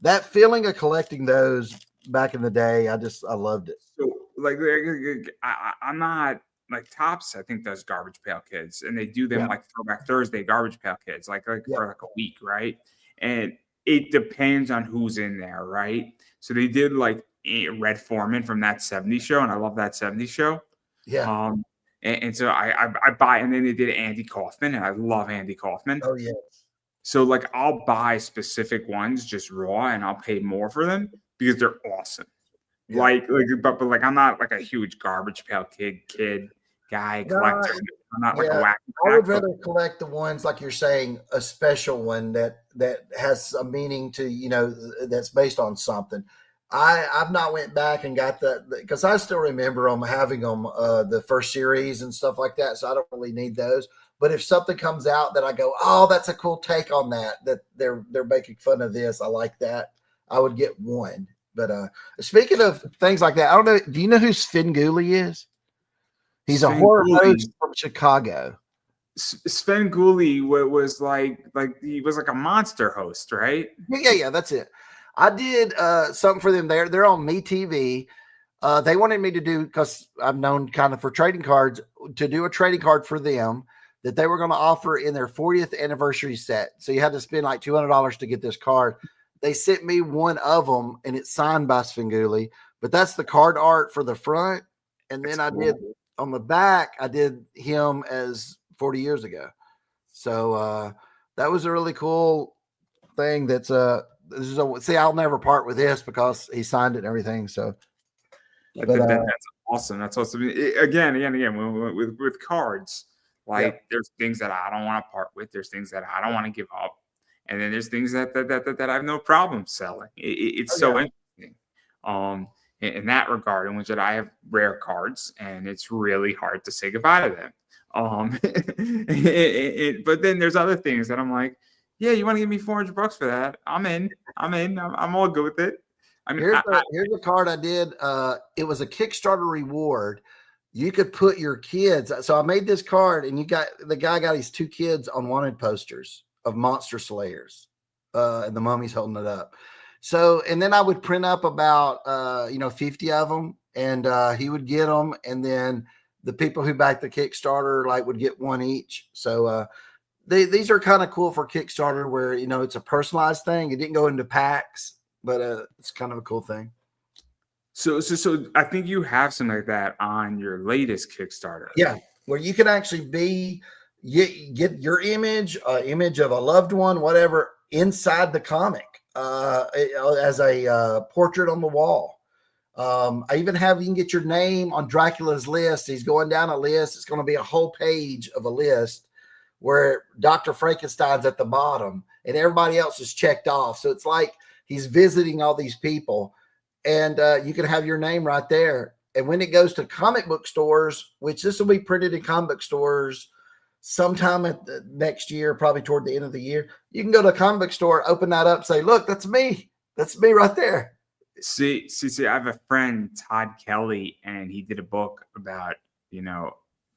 that feeling of collecting those back in the day. I loved it. So like I'm not like Topps, I think does Garbage Pail Kids, and they do them like Throwback Thursday Garbage Pail Kids, like for like a week, right? And it depends on who's in there, right? So they did like Red Foreman from That 70s Show, and I love That 70s Show. Yeah. And so I buy, and then they did Andy Kaufman, and I love Andy Kaufman. Oh yes. So like I'll buy specific ones just raw, and I'll pay more for them because they're awesome. Yeah. But like I'm not like a huge Garbage Pail Kid guy collector. I'm not like a whack. I would rather collect the ones like you're saying, a special one that has a meaning to that's based on something. I've not went back and got that because I still remember them having them the first series and stuff like that. So I don't really need those. But if something comes out that I go, oh, that's a cool take on that they're making fun of this, I like that, I would get one. But speaking of things like that, I don't know. Do you know who Svengoolie is? He's a horror host from Chicago. Svengoolie was like he was like a monster host, right? Yeah, that's it. I did something for them there. They're on MeTV. They wanted me to do, because I'm known kind of for trading cards, to do a trading card for them that they were going to offer in their 40th anniversary set. So you had to spend like $200 to get this card. They sent me one of them, and it's signed by Svengoolie, but that's the card art for the front. And then I did on the back, I did him as 40 years ago. So that was a really cool thing. See, I'll never part with this because he signed it and everything. So that's awesome. That's awesome. Again, with cards, there's things that I don't want to part with. There's things that I don't want to give up. And then there's things that I have no problem selling. It's so interesting. In that regard, in which I have rare cards, and it's really hard to say goodbye to them. But then there's other things that I'm like, yeah, you want to give me $400 for that? I'm in. I'm all good with it. I mean, here's a card I did. It was a Kickstarter reward. You could put your kids. So I made this card, and the guy got his 2 kids on wanted posters of monster slayers, and the mummy's holding it up. So, and then I would print up about 50 of them, and he would get them, and then the people who backed the Kickstarter would get one each. So these are kind of cool for Kickstarter, where it's a personalized thing. It didn't go into packs, but it's kind of a cool thing. So I think you have something like that on your latest Kickstarter. Yeah, where you can actually get your image of a loved one, whatever, inside the comic as a portrait on the wall. I even have, you can get your name on Dracula's list. He's going down a list. It's going to be a whole page of a list where Dr. Frankenstein's at the bottom and everybody else is checked off. So it's like he's visiting all these people, and you can have your name right there. And when it goes to comic book stores, which this will be printed in comic book stores sometime at the next year, probably toward the end of the year, you can go to a comic book store, open that up, say, look, that's me. That's me right there. See, I have a friend, Todd Kelly, and he did a book about,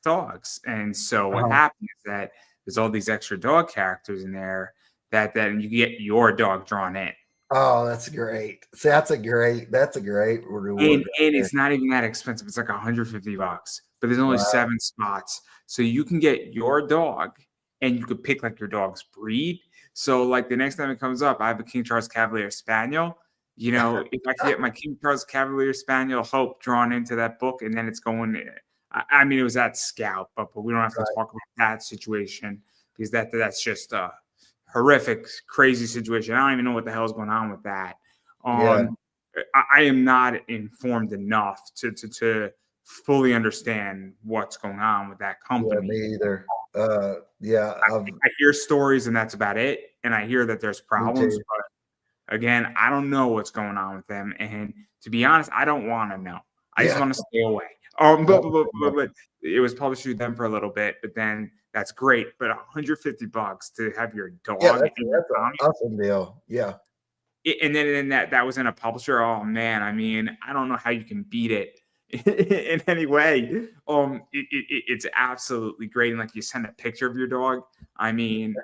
dogs. And so what happened is that there's all these extra dog characters in there that then you get your dog drawn in. Oh, that's great. See, that's a great reward. And it's not even that expensive. It's like $150, but there's only 7 spots. So you can get your dog and you could pick like your dog's breed. So like the next time it comes up, I have a King Charles Cavalier Spaniel. If I can get my King Charles Cavalier Spaniel Hope drawn into that book, and then it's going, I mean, it was at Scout, but we don't have to talk about that situation because that's just a horrific, crazy situation. I don't even know what the hell is going on with that. I am not informed enough to fully understand what's going on with that company. Yeah, me either. I hear stories and that's about it. And I hear that there's problems, but again, I don't know what's going on with them. And to be honest, I don't want to know. I just want to stay away. But it was published through them for a little bit, but then that's great. But $150 to have your dog. Yeah, that's an awesome deal. Yeah. And then that was in a publisher. Oh man, I mean, I don't know how you can beat it in any way. It's absolutely great. And like you send a picture of your dog. I mean,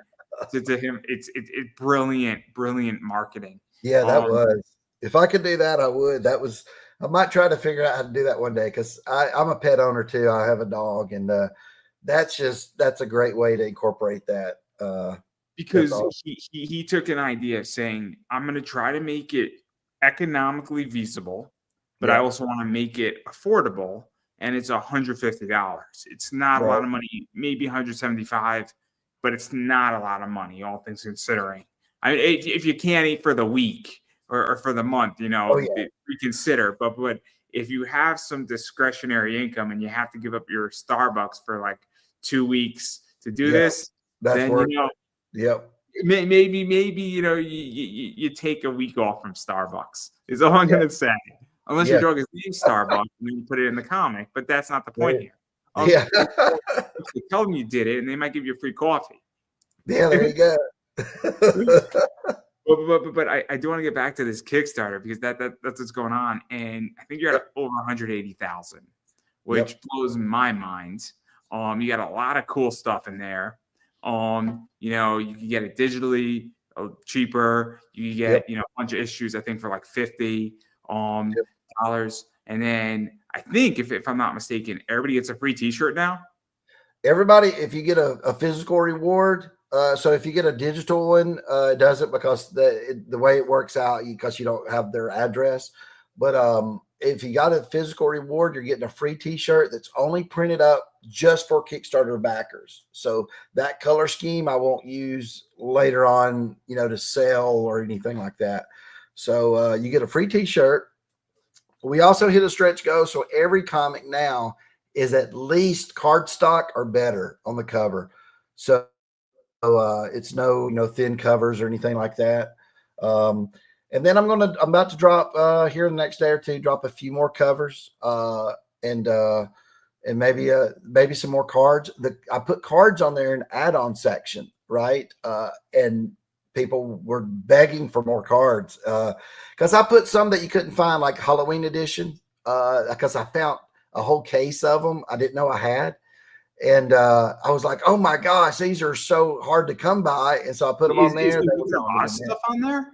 to him, it's brilliant marketing. Yeah, that was. If I could do that, I would. I might try to figure out how to do that one day because I'm a pet owner too. I have a dog, and that's a great way to incorporate that. Because awesome. he took an idea of saying, I'm going to try to make it economically feasible, but I also want to make it affordable. And it's $150. It's not a lot of money, maybe $175, but it's not a lot of money, all things considering. I mean, if you can't eat for the week or for the month, reconsider. But if you have some discretionary income and you have to give up your Starbucks for like 2 weeks to do this, then Yep. Maybe you take a week off from Starbucks. Is all I'm gonna say. Unless your dog is named Starbucks and then you put it in the comic, but that's not the point here. Tell them you did it, and they might give you a free coffee. Yeah, there you go. But I do want to get back to this Kickstarter because that's what's going on, and I think you're at over 180,000, which blows my mind. You got a lot of cool stuff in there. You can get it digitally cheaper. You can get, a bunch of issues, I think for like $50 dollars. And then I think if I'm not mistaken, everybody gets a free t-shirt now. Everybody, if you get a physical reward, so if you get a digital one, it doesn't because the way it works out, because you don't have their address. But if you got a physical reward, you're getting a free t-shirt that's only printed up just for Kickstarter backers. So that color scheme I won't use later on, to sell or anything like that. So you get a free t-shirt. We also hit a stretch goal. So every comic now is at least cardstock or better on the cover. So it's no thin covers or anything like that. And then I'm about to drop here in the next day or two, drop a few more covers and maybe some more cards. I put cards on there in add-on section, right? And people were begging for more cards because I put some that you couldn't find, like Halloween edition, because I found a whole case of them I didn't know I had. And I was like, oh my gosh, these are so hard to come by. And so I put them on there. Is stuff on there?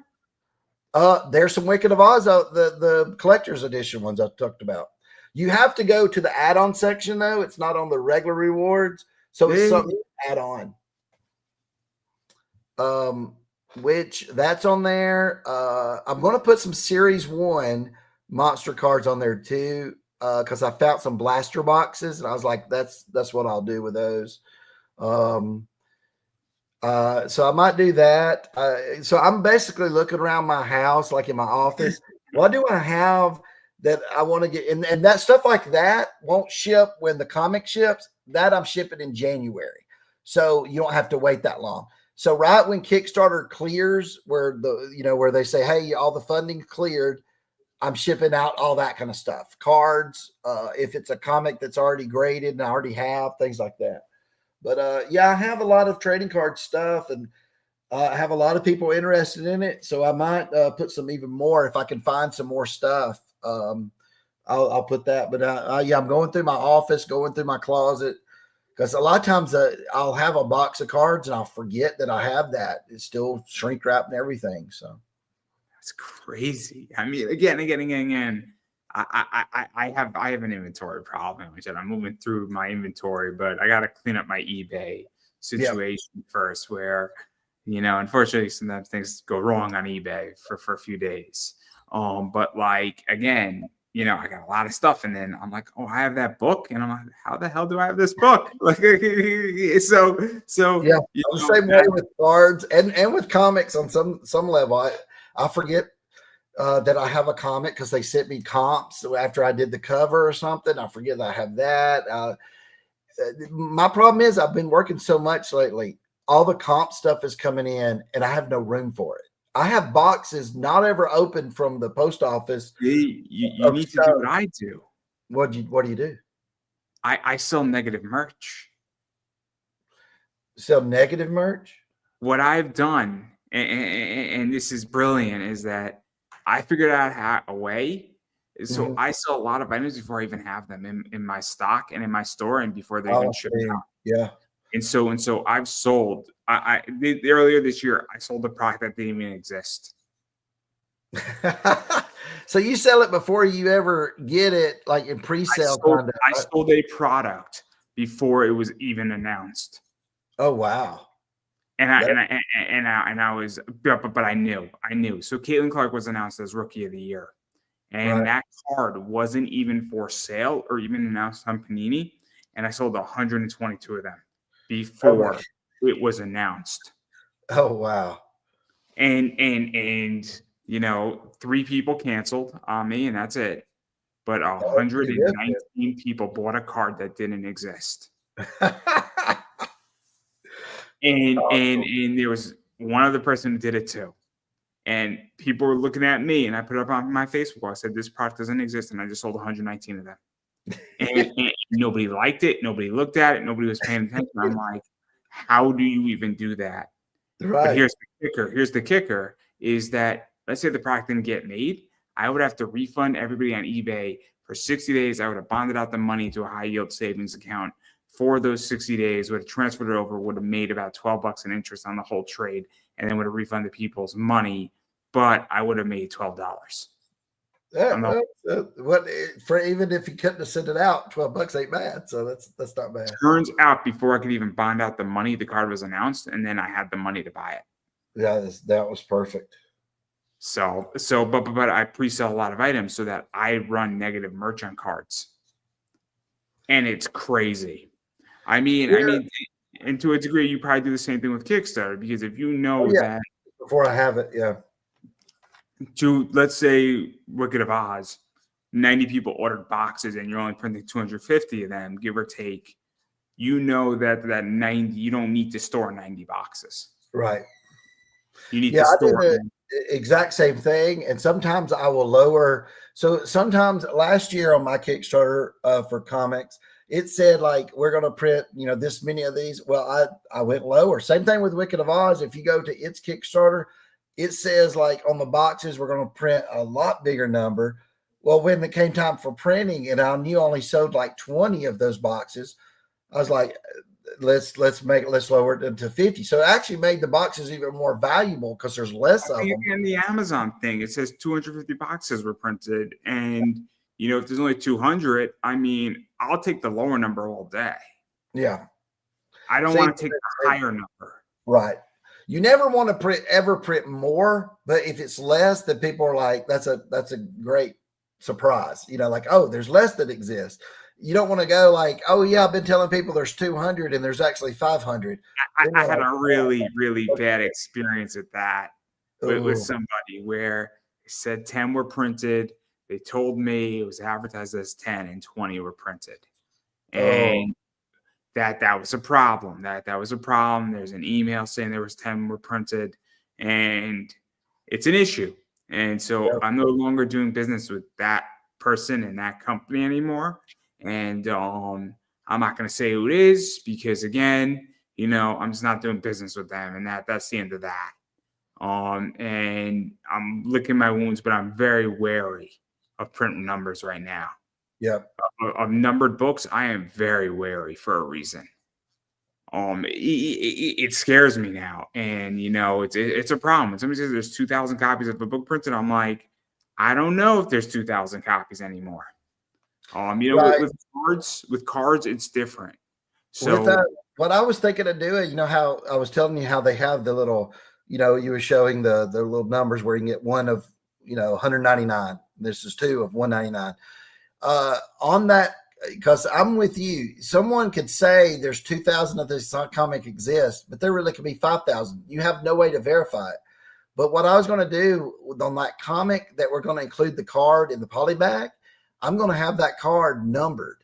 There's some Wicked of Oz, the collector's edition ones I talked about. You have to go to the add-on section though. It's not on the regular rewards. So it's something to add on. Which that's on there. I'm going to put some Series 1 monster cards on there too. Because I found some blaster boxes and I was like, that's what I'll do with those. So I might do that. So I'm basically looking around my house, like in my office. What do I have that I want to get? And that stuff like that won't ship when the comic ships. That I'm shipping in January. So you don't have to wait that long. So right when Kickstarter clears, where where they say, hey, all the funding cleared, I'm shipping out all that kind of stuff. Cards, if it's a comic that's already graded and I already have, things like that. But yeah, I have a lot of trading card stuff, and I have a lot of people interested in it. So I might put some even more if I can find some more stuff. I'll put that. But yeah, I'm going through my office, going through my closet, because a lot of times I'll have a box of cards and I'll forget that I have that. It's still shrink wrapped and everything. So that's crazy. I mean, again. I have an inventory problem, which I'm moving through my inventory, but I got to clean up my eBay situation first. Where, unfortunately, sometimes things go wrong on eBay for a few days. But like again, I got a lot of stuff, and then I'm like, oh, I have that book, and I'm like, how the hell do I have this book? Like, so yeah, I'm the same way with cards and with comics on some level. I forget that I have a comic because they sent me comps after I did the cover or something. I forget that I have that. My problem is I've been working so much lately. All the comp stuff is coming in, and I have no room for it. I have boxes not ever opened from the post office. You need to do what I do. What do you do? I sell negative merch. Sell negative merch? What I've done, and this is brilliant, is that I figured out a way. So I sell a lot of items before I even have them in my stock and in my store, and before they even ship out. Yeah. And so I've sold. Earlier this year, I sold a product that didn't even exist. So you sell it before you ever get it, like in pre-sale kind of. I sold a product before it was even announced. Oh wow! And I was, but I knew. So Caitlin Clark was announced as Rookie of the Year, and that card wasn't even for sale or even announced on Panini. And I sold 122 of them before it was announced. Oh wow! And 3 people canceled on me, and that's it. But 119 people bought a card that didn't exist. And there was one other person who did it too. And people were looking at me, and I put it up on my Facebook. I said, this product doesn't exist, and I just sold 119 of them. And nobody liked it. Nobody looked at it. Nobody was paying attention. I'm like, how do you even do that? Right. But here's the kicker. Here's the kicker is that, let's say the product didn't get made. I would have to refund everybody on eBay for 60 days. I would have bonded out the money to a high yield savings account for those 60 days, would have transferred it over, would have made about $12 in interest on the whole trade, and then would have refunded people's money. But I would have made $12. For even if you couldn't have sent it out, $12 ain't bad. So that's not bad. Turns out before I could even bond out the money, the card was announced, and then I had the money to buy it. Yeah, that was perfect. But I pre-sell a lot of items so that I run negative merch on cards, and it's crazy. I mean, and to a degree, you probably do the same thing with Kickstarter, because if you know that before I have it, to, let's say, Wicked of Oz, 90 people ordered boxes and you're only printing 250 of them, give or take. You know that 90, you don't need to store 90 boxes. Right. You need to store I do the exact same thing. And sometimes I will lower. So sometimes last year on my Kickstarter for comics, it said like, we're going to print, this many of these. Well, I went lower. Same thing with Wicked of Oz. If you go to its Kickstarter, it says like on the boxes, we're going to print a lot bigger number. Well, when it came time for printing and I knew I only sold like 20 of those boxes, I was like, let's lower it to 50. So it actually made the boxes even more valuable because there's less of them. In the Amazon thing, it says 250 boxes were printed. And, if there's only 200, I'll take the lower number all day. Yeah. I don't want to take the higher number. Right. You never want to ever print more, but if it's less, then people are like, that's a great surprise. Like, oh, there's less that exists. You don't want to go like, oh yeah, I've been telling people there's 200 and there's actually 500. I had a really, really bad experience with that with somebody where it said 10 were printed. They told me it was advertised as 10 and 20 were printed. And that was a problem. That was a problem. There's an email saying there was 10 were printed, and it's an issue. And so I'm no longer doing business with that person and that company anymore. And I'm not going to say who it is because, again, I'm just not doing business with them, and that's the end of that. And I'm licking my wounds, but I'm very wary of print numbers right now. Yep. Of numbered books, I am very wary for a reason. It scares me now, and it's a problem. When somebody says there's 2,000 copies of a book printed, I'm like, I don't know if there's 2,000 copies anymore. Right. With cards, it's different. So what I was thinking of doing, how I was telling you how they have the little, you were showing the little numbers where you can get one of 199. This is two of 199. On that, because I'm with you. Someone could say there's 2,000 of this comic exist, but there really could be 5,000. You have no way to verify it. But what I was going to do on that comic that we're going to include the card in the poly bag, I'm going to have that card numbered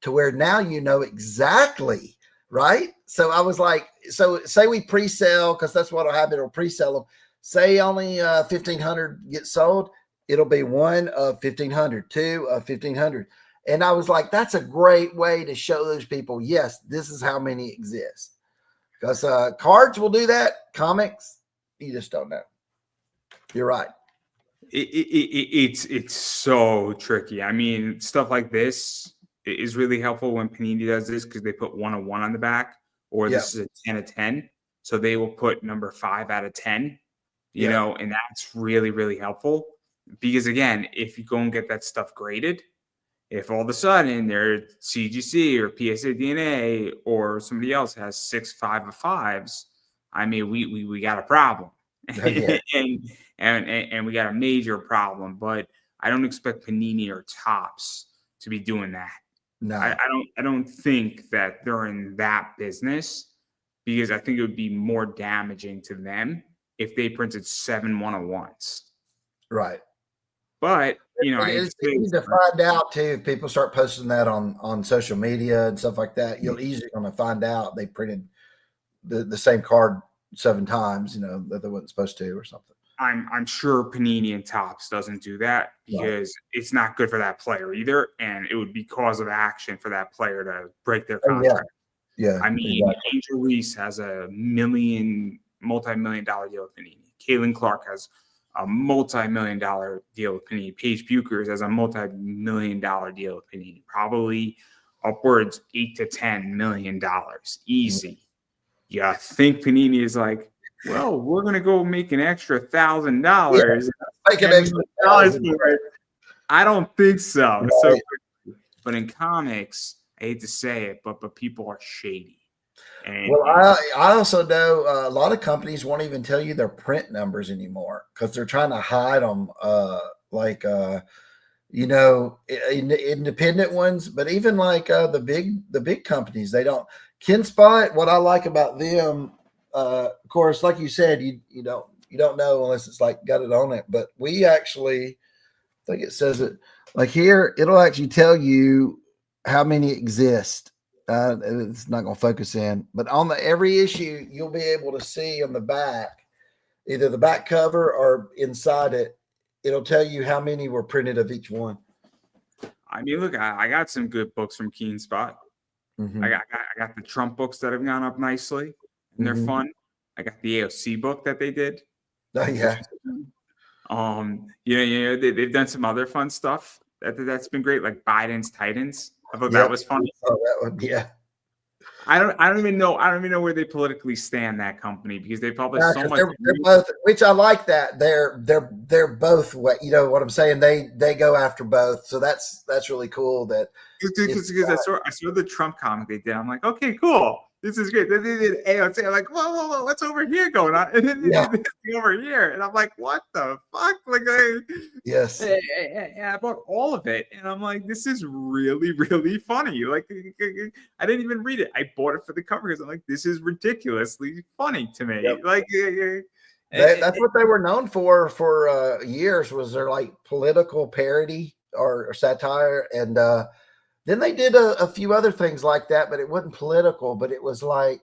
to where now exactly, right? So I was like, so say we pre-sell, because that's what I'll have, it'll pre-sell them. Say only 1,500 get sold, it'll be 1 of 1,500, 2 of 1,500. And I was like, that's a great way to show those people, yes, this is how many exist. Because cards will do that. Comics, you just don't know. You're right. It's so tricky. I mean, stuff like this is really helpful when Panini does this because they put 1 of 1 on the back, or this is a 10 of 10. So they will put number 5 out of 10, and that's really, really helpful. Because again, if you go and get that stuff graded, if all of a sudden their CGC or PSA DNA or somebody else has 6 5 of 5s, I mean, we got a problem. Yeah. and we got a major problem. But I don't expect Panini or Topps to be doing that. No, I don't think that they're in that business, because I think it would be more damaging to them if they printed 7 101s. Right. But it's easy to find out too. If people start posting that on social media and stuff like that, you're easily going to find out they printed the same card 7 times, that they wasn't supposed to or something. I'm sure Panini and Topps doesn't do that because it's not good for that player either, and it would be cause of action for that player to break their contract. Yeah. I mean, exactly. Angel Reese has a multi-million-dollar deal with Panini. Caitlin Clark has a multi-million-dollar deal with Panini. Paige Buchers has a multi-million-dollar deal with Panini. Probably upwards $8 to $10 million, easy. Mm-hmm. Yeah, I think Panini is like, well, we're gonna go make an extra $1,000. Make an extra $1,000 for it. I don't think so. Right. So, but in comics, I hate to say it, but people are shady. Well, I also know a lot of companies won't even tell you their print numbers anymore because they're trying to hide them. Independent ones, but even like the big companies, they don't. KenSpot, what I like about them, of course, like you said, you don't know unless it's like got it on it. But we actually, I think it says it like here. It'll actually tell you how many exist. It's not going to focus in, but on every issue, you'll be able to see on the back, either the back cover or inside it. It'll tell you how many were printed of each one. I mean, look, I got some good books from KeenSpot. Mm-hmm. I got the Trump books that have gone up nicely, and they're fun. I got the AOC book that they did. Oh yeah. They've done some other fun stuff that's been great, like Biden's Titans. I thought that was fun. Oh, that one, yeah. I don't even know where they politically stand, that company, because they publish so much. They're both, which I like that they're both what you know what I'm saying. They go after both, so that's really cool. That because I saw the Trump comic they did. I'm like, okay, cool. This is great. Then they did AOC. I'm like, whoa, what's over here going on? And then they did this over here, and I'm like, what the fuck? Like, yes. I bought all of it, and I'm like, this is really, really funny. Like, I didn't even read it. I bought it for the cover because I'm like, this is ridiculously funny to me. Yep. Like, that's what they were known for years, was their like political parody or satire, and then they did a few other things like that, but it wasn't political. But it was like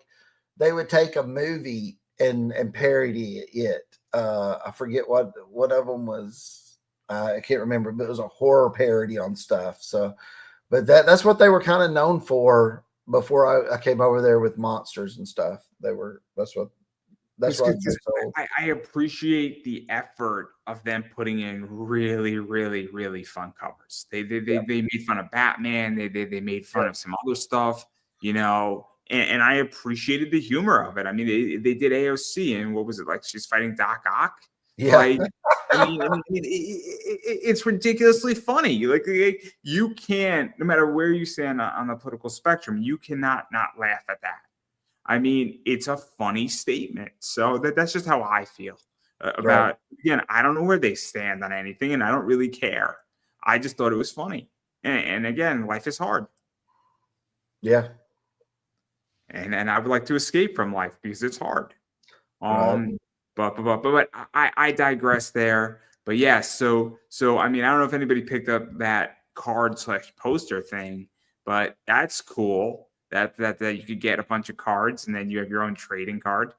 they would take a movie and parody it. I forget what one of them was. I can't remember, but it was a horror parody on stuff. So, but that's what they were kind of known for before I came over there with monsters and stuff. That's what I appreciate the effort of them putting in really, really, really fun covers. They made fun of Batman. They made fun of some other stuff, you know, and I appreciated the humor of it. I mean, they did AOC, and what was it like? She's fighting Doc Ock. Yeah. Like, I mean, it's ridiculously funny. Like you can't, no matter where you stand on the political spectrum, you cannot not laugh at that. I mean, it's a funny statement. So that's just how I feel about, right. Again, I don't know where they stand on anything, and I don't really care. I just thought it was funny. And again, life is hard. Yeah. And I would like to escape from life because it's hard. Right. But I digress there. But yeah, so I mean, I don't know if anybody picked up that card/poster thing, but that's cool. That you could get a bunch of cards and then you have your own trading card.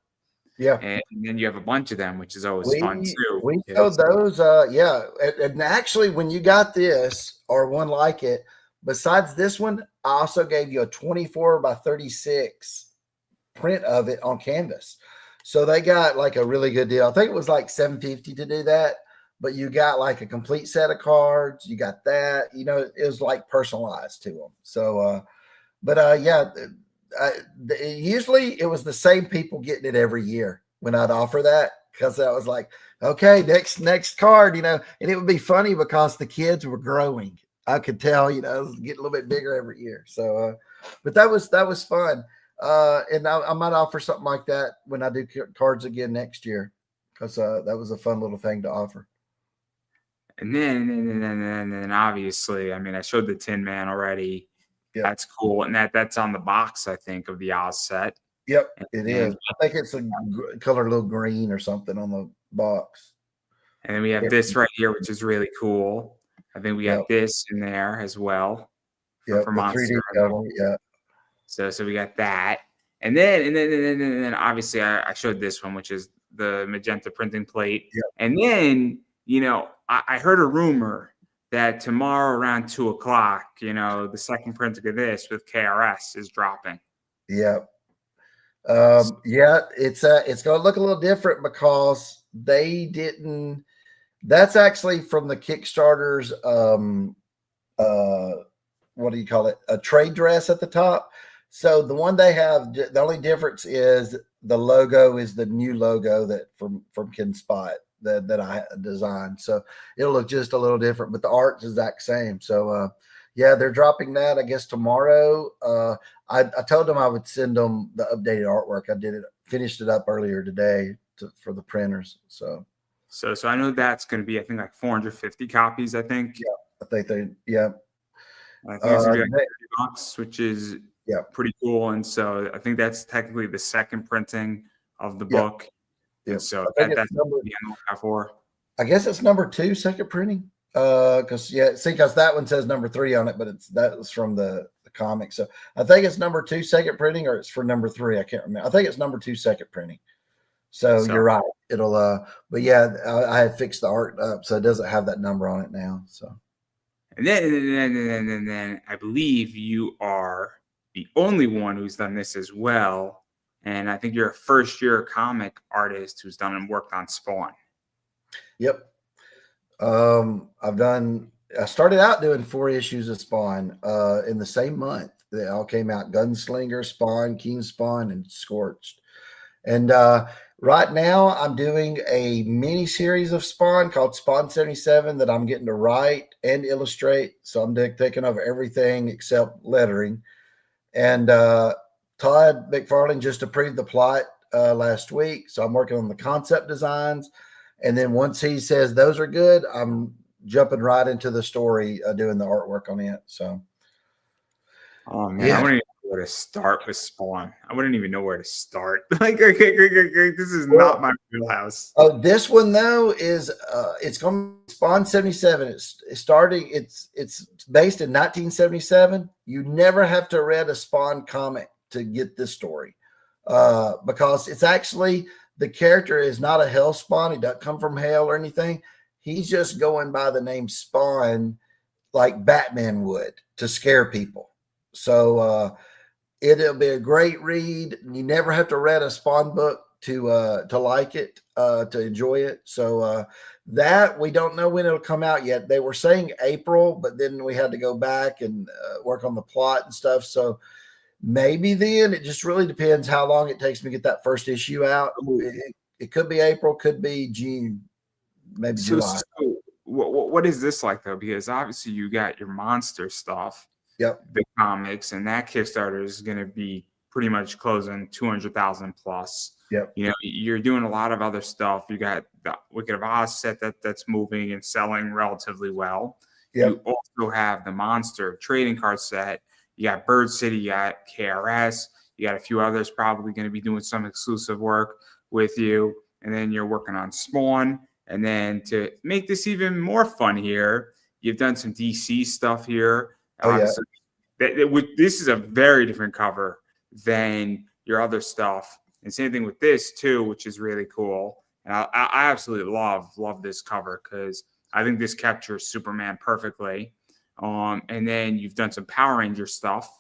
Yeah. And then you have a bunch of them, which is always fun too. We showed those. Yeah. And actually, when you got this or one like it, besides this one, I also gave you a 24 by 36 print of it on canvas. So they got like a really good deal. I think it was like $750 to do that, but you got like a complete set of cards. You got that, you know, it was like personalized to them. So, yeah, usually it was the same people getting it every year when I'd offer that, because I was like, okay, next card, you know, and it would be funny because the kids were growing. I could tell, you know, it was getting a little bit bigger every year. So, but that was fun. And I might offer something like that when I do cards again next year, because that was a fun little thing to offer. And then obviously, I mean, I showed the Tin Man already. Yep. That's cool, and that's on the box, I think, of the Oz set. Yep, it is. I think it's a color, little green or something on the box. And then we have this right here, which is really cool. I think we got this in there as well. Yeah, for Monster. 3D cover, yeah. So we got that, and then obviously I showed this one, which is the magenta printing plate. Yep. And then, you know, I heard a rumor that tomorrow around 2:00, you know, the second printing of this with KRS is dropping. Yep. Yeah, it's going to look a little different because they didn't. That's actually from the Kickstarter's what do you call it? A trade dress at the top. So the one they have, the only difference is the logo is the new logo that from Ken Spot that I designed. So it'll look just a little different, but the art's the exact same. So yeah, they're dropping that, I guess, tomorrow. I told them I would send them the updated artwork. I finished it up earlier today for the printers. So I know that's going to be, I think, like 450 copies, I think. Yeah, I think yeah. I think it's going to be like $30, which is pretty cool. And so I think that's technically the second printing of the book. And so that's number for. I guess it's number 2 second printing. Because that one says number 3 on it, but that was from the comic. So I think it's number 2 second printing, or it's for number 3. I can't remember. I think it's number 2 second printing. So you're right. It'll but yeah, I had fixed the art up, so it doesn't have that number on it now. So and then I believe you are the only one who's done this as well. And I think you're a first-year comic artist who's done and worked on Spawn. Yep. I started out doing 4 issues of Spawn in the same month. They all came out: Gunslinger, Spawn, King Spawn, and Scorched. And right now I'm doing a mini series of Spawn called Spawn 77 that I'm getting to write and illustrate. So I'm taking over everything except lettering. And Todd McFarlane just approved the plot last week. So I'm working on the concept designs. And then once he says those are good, I'm jumping right into the story, doing the artwork on it. So, oh man, I wouldn't even know where to start with Spawn. I wouldn't even know where to start. Like, this is not my wheelhouse. Oh, this one though is it's going to Spawn 77. It's based in 1977. You never have to read a Spawn comic to get this story, because it's actually. The character is not a hell spawn. He doesn't come from hell or anything. He's just going by the name Spawn like Batman would to scare people. So it'll be a great read. You never have to read a Spawn book to like it, to enjoy it. So that we don't know when it'll come out yet. They were saying April, but then we had to go back and work on the plot and stuff. So maybe then. It just really depends how long it takes me to get that first issue out. It could be April, could be June, maybe July. So what is this like though? Because obviously you got your monster stuff, Yep, the comics, and that Kickstarter is going to be pretty much closing 200,000 plus. yep. You know, you're doing a lot of other stuff. You got the Wicked of Oz set that's moving and selling relatively well. Yep. You also have the monster trading card set. You got Bird City, you got KRS, you got a few others probably going to be doing some exclusive work with you. And then you're working on Spawn. And then to make this even more fun here, you've done some DC stuff here. Oh, yeah. This is a very different cover than your other stuff. And same thing with this too, which is really cool. And I absolutely love this cover because I think this captures Superman perfectly. And then you've done some Power Ranger stuff,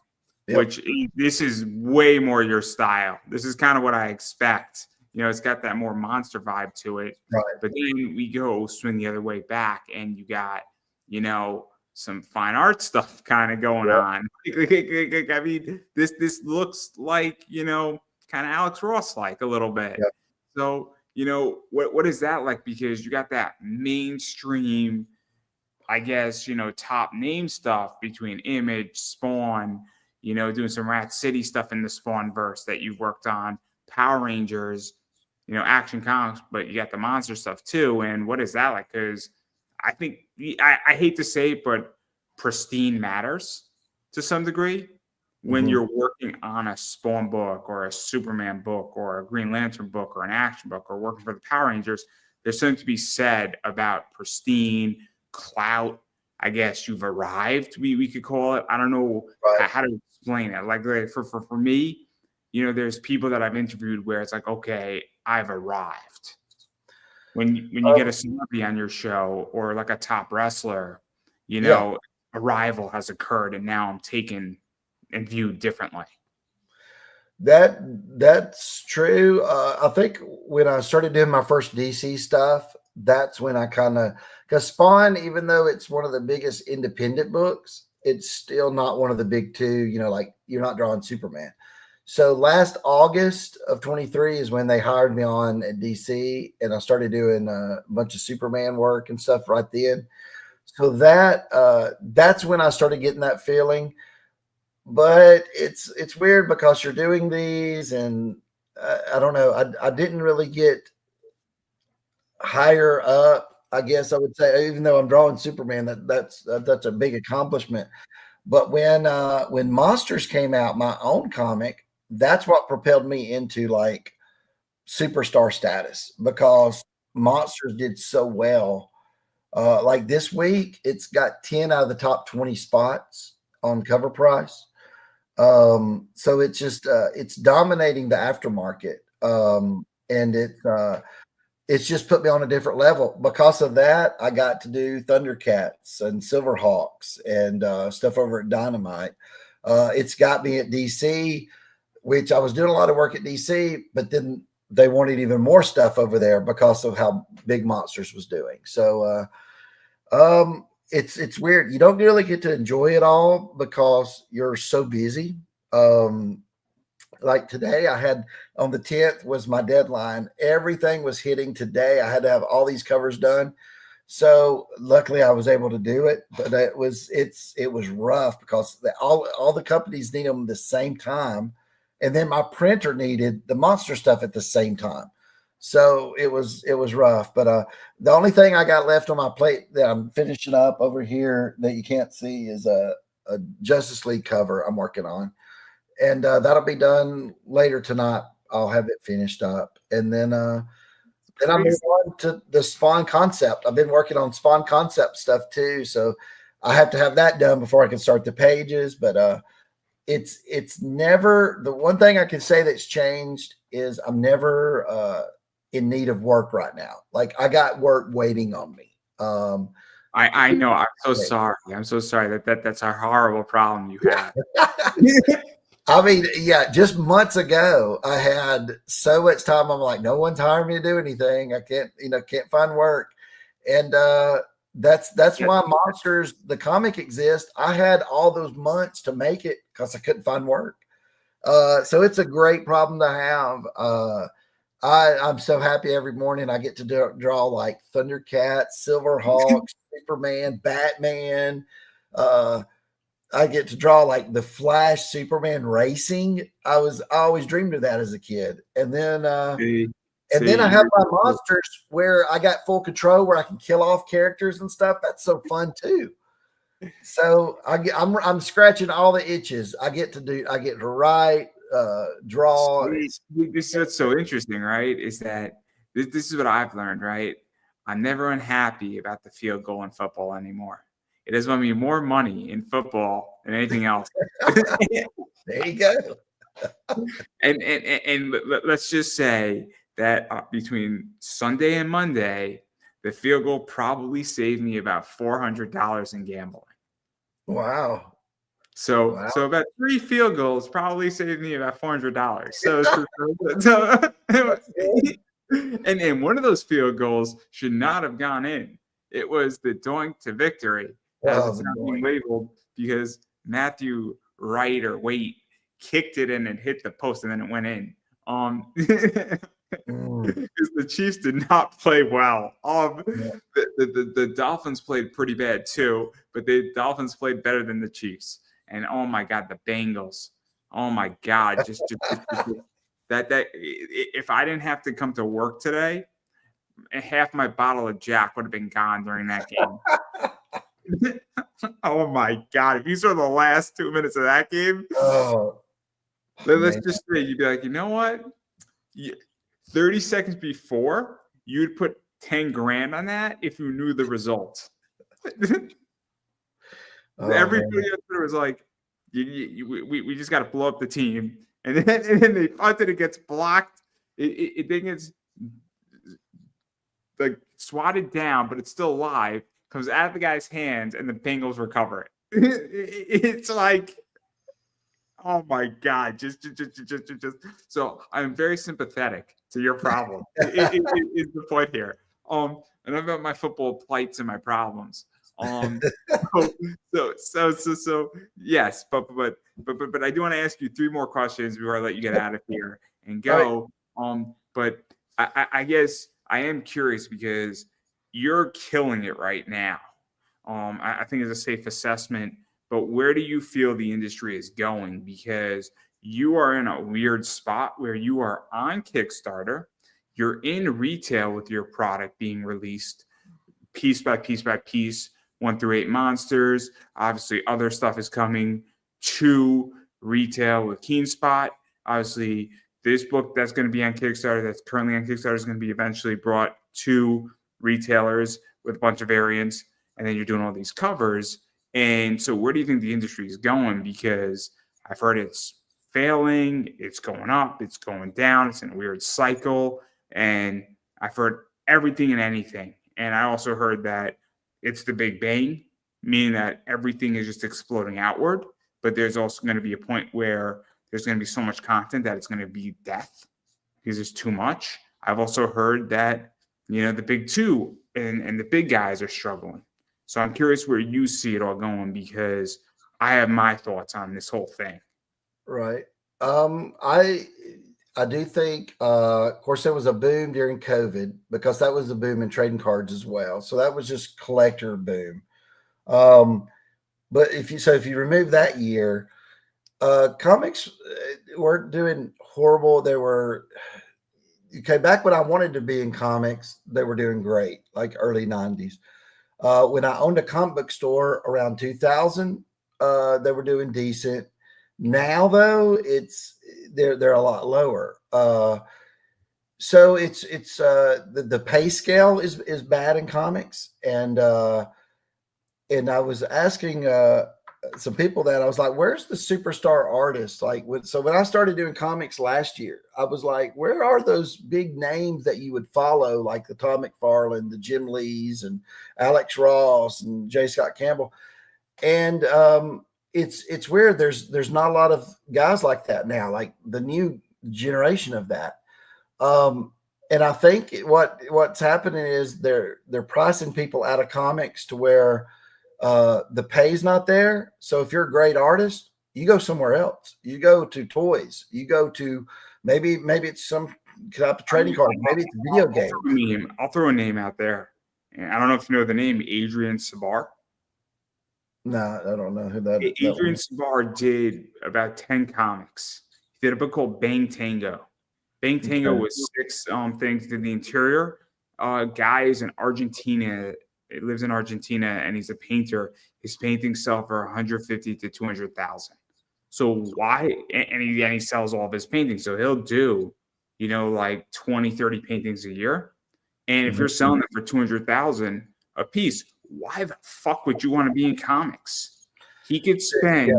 yep, which this is way more your style. This is kind of what I expect. You know, it's got that more monster vibe to it. Right. But then we go swing the other way back, and you got, you know, some fine art stuff kind of going on. I mean, this looks like, you know, kind of Alex Ross like a little bit. Yep. So, you know, what is that like? Because you got that mainstream, I guess, you know, top name stuff between Image, Spawn, you know, doing some Rat City stuff in the Spawn verse that you've worked on, Power Rangers, you know, Action Comics, but you got the monster stuff too. And what is that like? Because I think, I hate to say it, but pristine matters to some degree when you're working on a Spawn book or a Superman book or a Green Lantern book or an action book or working for the Power Rangers. There's something to be said about pristine clout. I guess you've arrived, we could call it. I don't know how to explain it. Like for me, you know, there's people that I've interviewed where it's like, okay, I've arrived. When you get a celebrity on your show or like a top wrestler, you know, arrival has occurred and now I'm taken and viewed differently. That's true. I think when I started doing my first DC stuff, that's when I kind of, because Spawn, even though it's one of the biggest independent books, it's still not one of the big two, you know, like you're not drawing Superman. So last August of 23 is when they hired me on at DC, and I started doing a bunch of Superman work and stuff right then. So that's when I started getting that feeling. But it's weird because you're doing these, and I don't know. I didn't really get higher up, I guess I would say, even though I'm drawing Superman, that's a big accomplishment. But when Monsters came out, my own comic, that's what propelled me into like superstar status, because Monsters did so well. Like this week, it's got 10 out of the top 20 spots on Cover Price. So it's just it's dominating the aftermarket. And it's just put me on a different level. Because of that, I got to do Thundercats and Silverhawks and stuff over at Dynamite. It's got me at DC, which I was doing a lot of work at DC, but then they wanted even more stuff over there because of how big Monsters was doing. So it's weird. You don't really get to enjoy it all because you're so busy. Like today, I had on the 10th was my deadline. Everything was hitting today. I had to have all these covers done. So luckily I was able to do it, but it was rough because all the companies need them the same time. And then my printer needed the Monster stuff at the same time. So it was rough. But the only thing I got left on my plate that I'm finishing up over here that you can't see is a Justice League cover I'm working on. And that'll be done later tonight. I'll have it finished up. And then I move on to the Spawn concept. I've been working on Spawn concept stuff too. So I have to have that done before I can start the pages. But it's never, the one thing I can say that's changed is I'm never in need of work right now. Like I got work waiting on me. I know. I'm so sorry. I'm so sorry that's a horrible problem you have. I mean, yeah, just months ago, I had so much time. I'm like, no one's hiring me to do anything. I can't find work. And that's why Monsters, the comic, exists. I had all those months to make it because I couldn't find work. So it's a great problem to have. I'm so happy every morning I get to draw like Thundercats, Silverhawks, Superman, Batman. I get to draw like the Flash, Superman racing. I always dreamed of that as a kid. And then I have my Monsters where I got full control, where I can kill off characters and stuff. That's so fun too. So I'm scratching all the itches. I get to write, draw. This is what's so interesting, right? Is that this is what I've learned, right? I'm never unhappy about the field goal in football anymore. It has won me more money in football than anything else. There you go. and let's just say that between Sunday and Monday, the field goal probably saved me about $400 in gambling. Wow. So about 3 field goals probably saved me about $400. And one of those field goals should not have gone in. It was the doink to victory, as it's not being labeled, because Matthew Wright or Waite kicked it in and hit the post, and then it went in. Because the Chiefs did not play well. The Dolphins played pretty bad too, but the Dolphins played better than the Chiefs. And oh my God, the Bengals! Oh my God, just that if I didn't have to come to work today, half my bottle of Jack would have been gone during that game. Oh my God! If you saw the last 2 minutes of that game, let's just say you'd be like, you know what? 30 seconds before, you'd put 10 grand on that if you knew the result. Everybody else was like, we just got to blow up the team. And then they punted, it gets blocked. It then gets like swatted down, but it's still live. Comes out of the guy's hands, and the Bengals recover it. It's like, oh my God! Just. So I'm very sympathetic to your problem. Is the point here? And about my football plights and my problems. So yes, but I do want to ask you 3 more questions before I let you get out of here and go. Right. But I guess I am curious because you're killing it right now. I think it's a safe assessment. But where do you feel the industry is going? Because you are in a weird spot where you are on Kickstarter, you're in retail with your product being released piece by piece by piece, 1 through 8 monsters. Obviously, other stuff is coming to retail with KeenSpot. Obviously, this book that's going to be on Kickstarter, that's currently on Kickstarter, is going to be eventually brought to retailers with a bunch of variants. And then you're doing all these covers. And so where do you think the industry is going? Because I've heard it's failing, it's going up, it's going down, it's in a weird cycle. And I've heard everything and anything. And I also heard that it's the Big Bang, meaning that everything is just exploding outward. But there's also going to be a point where there's going to be so much content that it's going to be death because there's too much. I've also heard that, the big 2 and the big guys are struggling. So I'm curious where you see it all going, because I have my thoughts on this whole thing. Right. I do think, of course, there was a boom during COVID because that was a boom in trading cards as well. So that was just collector boom. But if you remove that year, comics weren't doing horrible. Back when I wanted to be in comics, they were doing great, like early 90s. When I owned a comic book store around 2000, they were doing decent. Now, though, they're a lot lower. So it's the pay scale is bad in comics, and I was asking some people that I was like, where's the superstar artist? Like, so when I started doing comics last year, I was like, where are those big names that you would follow, like the Todd McFarlane, the Jim Lees, and Alex Ross and J. Scott Campbell? And it's weird. There's not a lot of guys like that now, like the new generation of that. And I think what's happening is they're pricing people out of comics to where the pay's not there. So if you're a great artist, you go somewhere else. You go to toys. You go to maybe it's some type of trading card. Maybe it's a video game. I'll throw a name out there. I don't know if you know the name Adrian Sabar. No, I don't know who that is. Adrian Sabar did about 10 comics. He did a book called Bang Tango. Bang Tango was 6 things to the interior. Guy is in Argentina. He lives in Argentina, and he's a painter. His paintings sell for $150,000 to $200,000. So why? And he sells all of his paintings. So he'll do, like 20, 30 paintings a year. And if you're selling it for $200,000 a piece, why the fuck would you want to be in comics? He could spend,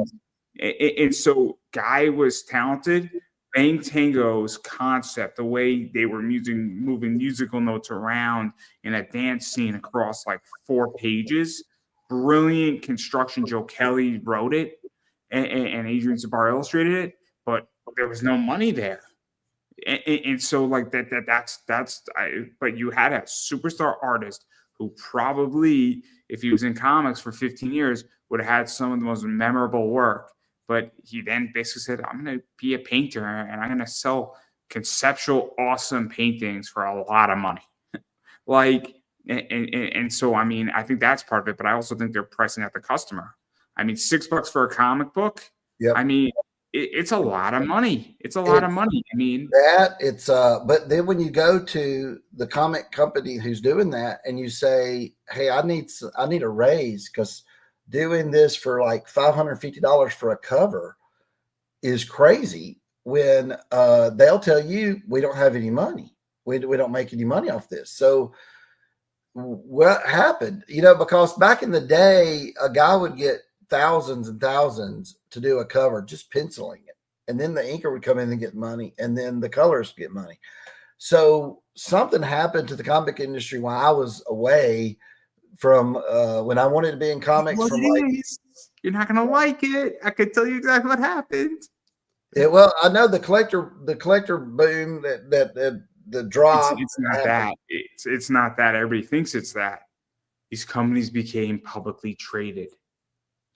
and so Guy was talented. Bang Tango's concept, the way they were moving musical notes around in a dance scene across like 4 pages, brilliant construction. Joe Kelly wrote it, and Adrian Sabar illustrated it, but there was no money there. And so like but you had a superstar artist who probably, if he was in comics for 15 years, would have had some of the most memorable work. But he then basically said, I'm going to be a painter and I'm going to sell conceptual, awesome paintings for a lot of money. And so, I mean, I think that's part of it, but I also think they're pricing out the customer. I mean, $6 for a comic book. Yep. I mean, it's a lot of money. It's a lot of money. I mean, but then when you go to the comic company who's doing that and you say, hey, I need a raise because doing this for like $550 for a cover is crazy, when they'll tell you, we don't have any money. We don't make any money off this. So what happened? Because back in the day, a guy would get thousands and thousands to do a cover, just penciling it. And then the inker would come in and get money, and then the colors get money. So something happened to the comic industry while I was away from when I wanted to be in comics. You're not going to like it. I can tell you exactly what happened. Well, I know the collector boom that the drop. It's not that. It's not that. Everybody thinks it's that. These companies became publicly traded.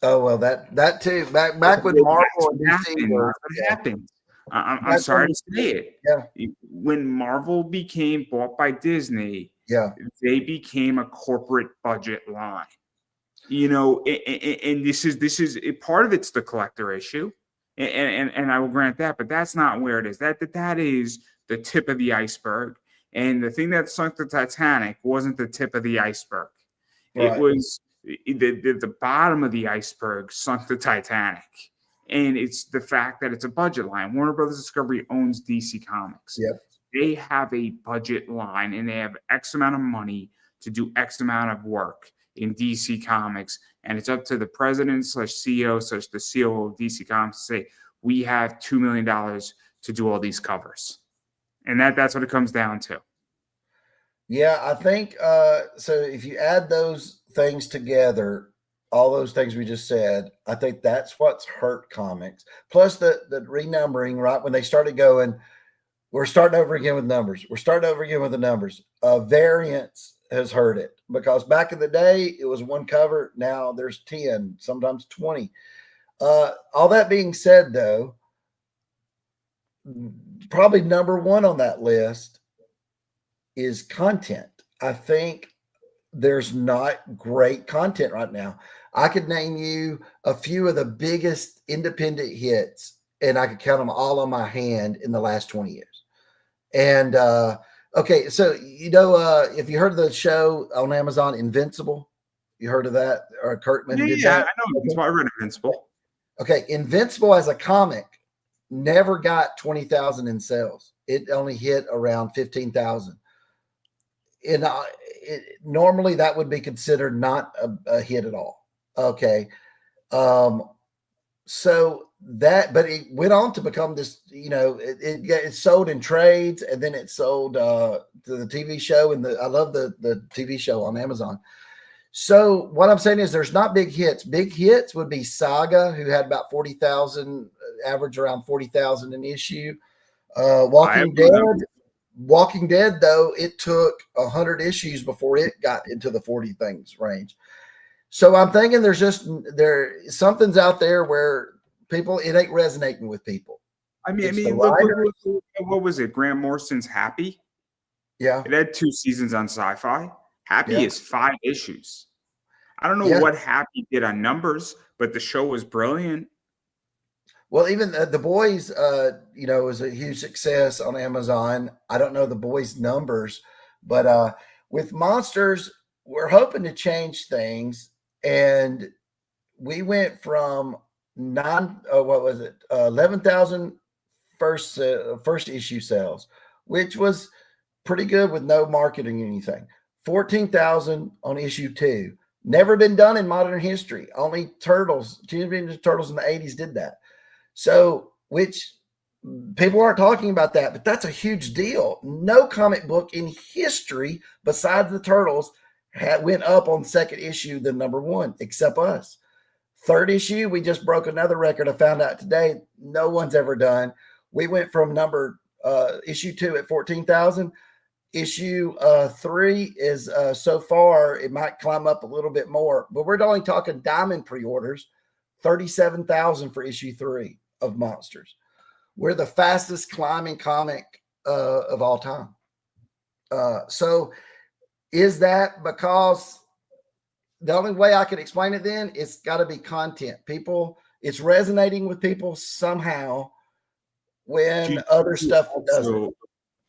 Oh well, that too. Back when Marvel and DC were, happened. I'm sorry to say it. Yeah. When Marvel became bought by Disney, they became a corporate budget line. And this is part of it's the collector issue, and I will grant that, but that's not where it is. That is the tip of the iceberg. And the thing that sunk the Titanic wasn't the tip of the iceberg. Right. It was the bottom of the iceberg sunk the Titanic. And it's the fact that it's a budget line. Warner Brothers Discovery owns DC Comics. Yep. They have a budget line, and they have X amount of money to do X amount of work in DC Comics. And it's up to the president / CEO / the COO of DC Comics to say, we have $2 million to do all these covers. And that's what it comes down to. Yeah, I think so. If you add those things together, all those things we just said, I think that's what's hurt comics. Plus the renumbering, right? When they started going, we're starting over again with numbers. We're starting over again with the numbers. Variance has hurt it, because back in the day, it was one cover. Now there's 10, sometimes 20. All that being said, though, probably number one on that list is content. I think there's not great content right now. I could name you a few of the biggest independent hits, and I could count them all on my hand in the last 20 years. And okay, so if you heard of the show on Amazon, Invincible, you heard of that? Or Kirkman? Yeah, I know. That's why I read Invincible. Okay, Invincible as a comic never got 20,000 in sales. It only hit around 15,000. And normally that would be considered not a hit at all. Okay. So that, but it went on to become this, it sold in trades, and then it sold to the TV show, and I love the TV show on Amazon. So what I'm saying is there's not big hits. Big hits would be Saga, who had about 40,000, average around 40,000 an issue. Walking Dead, though, it took 100 issues before it got into the 40 things range. So I'm thinking something's out there where it ain't resonating with people. I mean, what was it? Grant Morrison's Happy? Yeah. It had 2 seasons on Sci-Fi. Happy is 5 issues. I don't know what Happy did on numbers, but the show was brilliant. Well, even The Boys, was a huge success on Amazon. I don't know The Boys numbers, but with Monsters, we're hoping to change things. And we went from 11,000 first issue sales, which was pretty good with no marketing or anything. 14,000 on issue 2. Never been done in modern history. Only Teenage Mutant Turtles in the 80s did that. So, which people aren't talking about that, but that's a huge deal. No comic book in history besides the Turtles went up on second issue than number 1, except us. Third issue, we just broke another record. I found out today, no one's ever done. We went from issue 2 at 14,000. Issue 3 is so far, it might climb up a little bit more, but we're only talking diamond pre-orders, 37,000 for issue 3 of Monsters. We're the fastest climbing comic of all time. So is that because the only way I can explain it then, it's got to be content. It's resonating with people somehow when other stuff doesn't.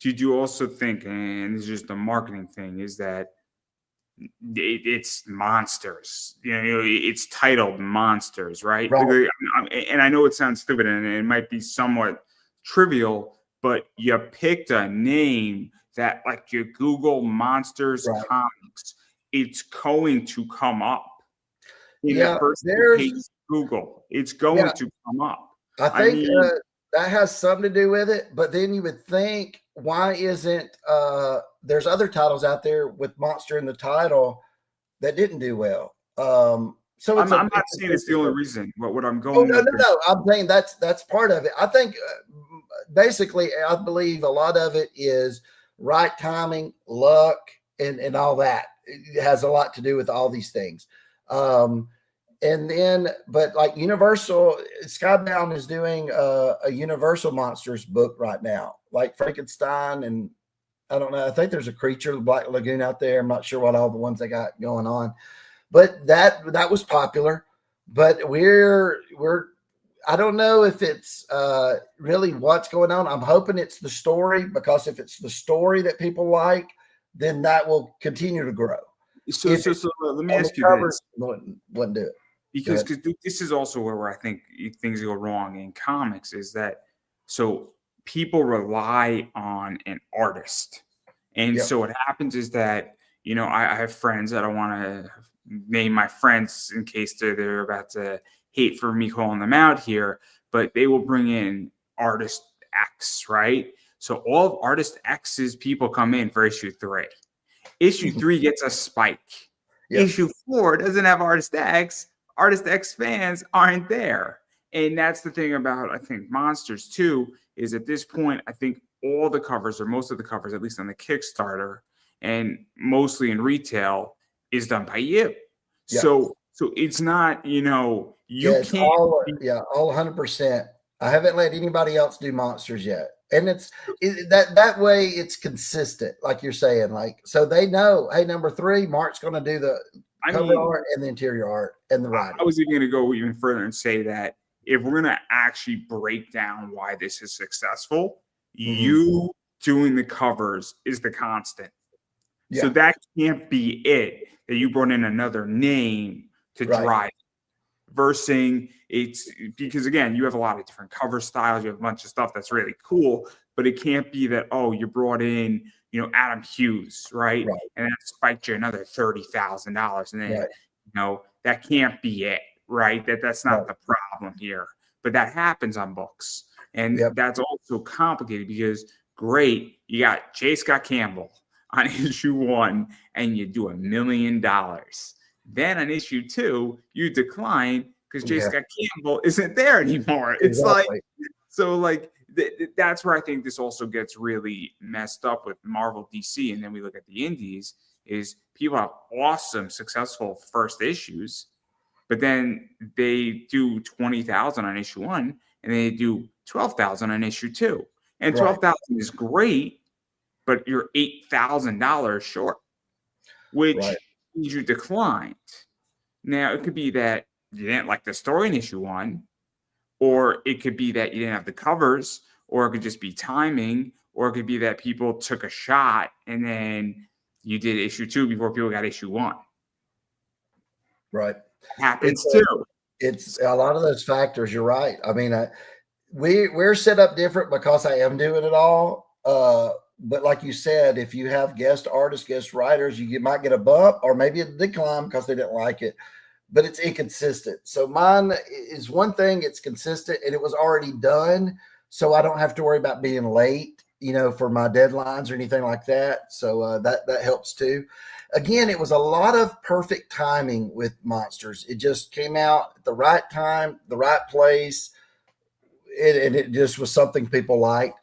Did you also think, and it's just a marketing thing, is that it's Monsters? It's titled Monsters, right? And I know it sounds stupid and it might be somewhat trivial, but you picked a name that, like, you Google Monsters comics, it's going to come up in the first page of Google. It's going to come up. I think that has something to do with it. But then you would think, why isn't there's other titles out there with Monster in the title that didn't do well? So I'm not saying it's the only reason. What I'm going no. I'm saying that's part of it. I think basically, I believe a lot of it is right timing, luck, and all that. It has a lot to do with all these things. And then, but like Universal, Skybound is doing a Universal Monsters book right now, like Frankenstein, and I don't know. I think there's a Creature, the Black Lagoon out there. I'm not sure what all the ones they got going on, but that was popular. But I don't know if it's really what's going on. I'm hoping it's the story, because if it's the story that people like, then that will continue to grow. So let me ask you this. Wouldn't do it. Because this is also where I think things go wrong in comics, is that so people rely on an artist. And so what happens is that, I have friends that I want to name my friends in case they're about to hate for me calling them out here, but they will bring in artist X, right? So all of artist X's people come in for issue 3. Issue 3 gets a spike. Issue 4 doesn't have artist X. Artist X fans aren't there. And that's the thing about, I think, Monsters too, is at this point, I think all the covers, or most of the covers, at least on the Kickstarter and mostly in retail, is done by you. So it's not, you can't. All 100%. I haven't let anybody else do Monsters yet. And that way it's consistent, like you're saying. Like, so they know, hey, number 3, Mark's going to do the cover art and the interior art and the writing. I was even going to go even further and say that if we're going to actually break down why this is successful, you doing the covers is the constant. So that can't be it, that you brought in another name to drive it. Versus it's because, again, you have a lot of different cover styles. You have a bunch of stuff that's really cool, but it can't be that, you brought in, Adam Hughes, right? And that spiked you another $30,000. And then, that can't be it, right? That's not the problem here, but that happens on books. And that's also complicated because great, you got J. Scott Campbell on issue 1 and you do $1 million. Then on issue 2, you decline because J. Scott Campbell isn't there anymore. It's like, so like, that's where I think this also gets really messed up with Marvel, DC, and then we look at the indies, is people have awesome, successful first issues, but then they do 20,000 on issue 1, and they do 12,000 on issue 2. And 12,000 is great, but you're $8,000 short, which means you declined. Now, it could be that you didn't like the story in issue 1, or it could be that you didn't have the covers, or it could just be timing, or it could be that people took a shot and then you did issue 2 before people got issue 1. Right. Happens too. It's a lot of those factors. You're right. I mean, we're set up different because I am doing it all. But like you said, if you have guest artists, guest writers, you might get a bump or maybe a decline because they didn't like it. But it's inconsistent. So mine is one thing, it's consistent and it was already done. So I don't have to worry about being late, for my deadlines or anything like that. So that helps too. Again, it was a lot of perfect timing with Monsters. It just came out at the right time, the right place. And it just was something people liked.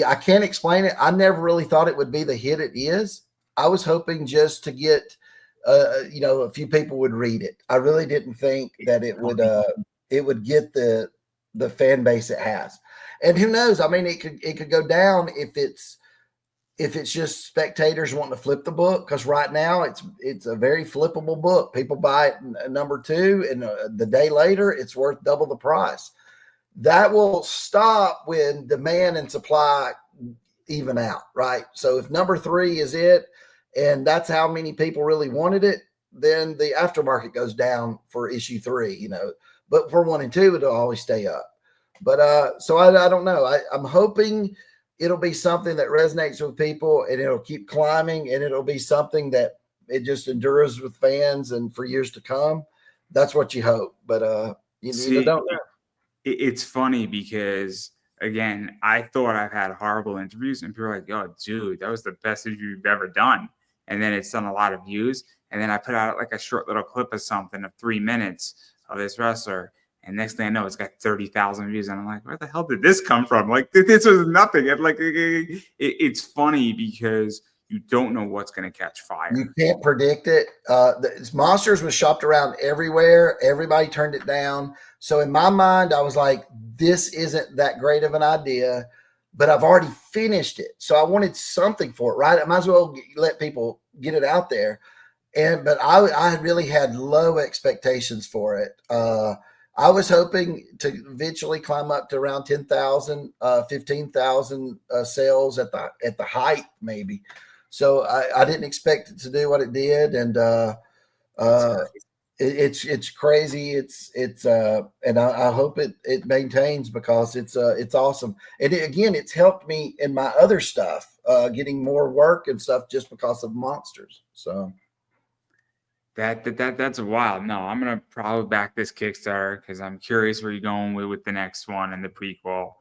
I can't explain it. I never really thought it would be the hit it is. I was hoping just to get a few people would read it. I really didn't think that it would get the fan base it has. And who knows? I mean, it could go down if it's just spectators wanting to flip the book, because right now it's a very flippable book. People buy it number 2, and the day later it's worth double the price. That will stop when demand and supply even out, right? So if number 3 is it, and that's how many people really wanted it, then the aftermarket goes down for issue 3, but for 1 and 2, it'll always stay up. But so I don't know. I'm hoping it'll be something that resonates with people and it'll keep climbing, and it'll be something that it just endures with fans and for years to come. That's what you hope. But you don't know. It's funny because, again, I thought I've had horrible interviews and people are like, "Oh, dude, that was the best interview you've ever done." And then it's done a lot of views. And then I put out like a short little clip of something of 3 minutes of this wrestler. And next thing I know, it's got 30,000 views. And I'm like, where the hell did this come from? Like, this was nothing. And it's funny because you don't know what's going to catch fire. You can't predict it. Monsters was shopped around everywhere. Everybody turned it down. So in my mind, I was like, this isn't that great of an idea, but I've already finished it. So I wanted something for it, right? I might as well let people get it out there. But I really had low expectations for it. I was hoping to eventually climb up to around 10,000, 15,000 sales at the height, maybe. So I didn't expect it to do what it did, and it's crazy. And I hope it maintains, because it's awesome. And it's helped me in my other stuff, getting more work and stuff just because of Monsters. So. That's wild. No, I'm gonna probably back this Kickstarter because I'm curious where you're going with the next one and the prequel.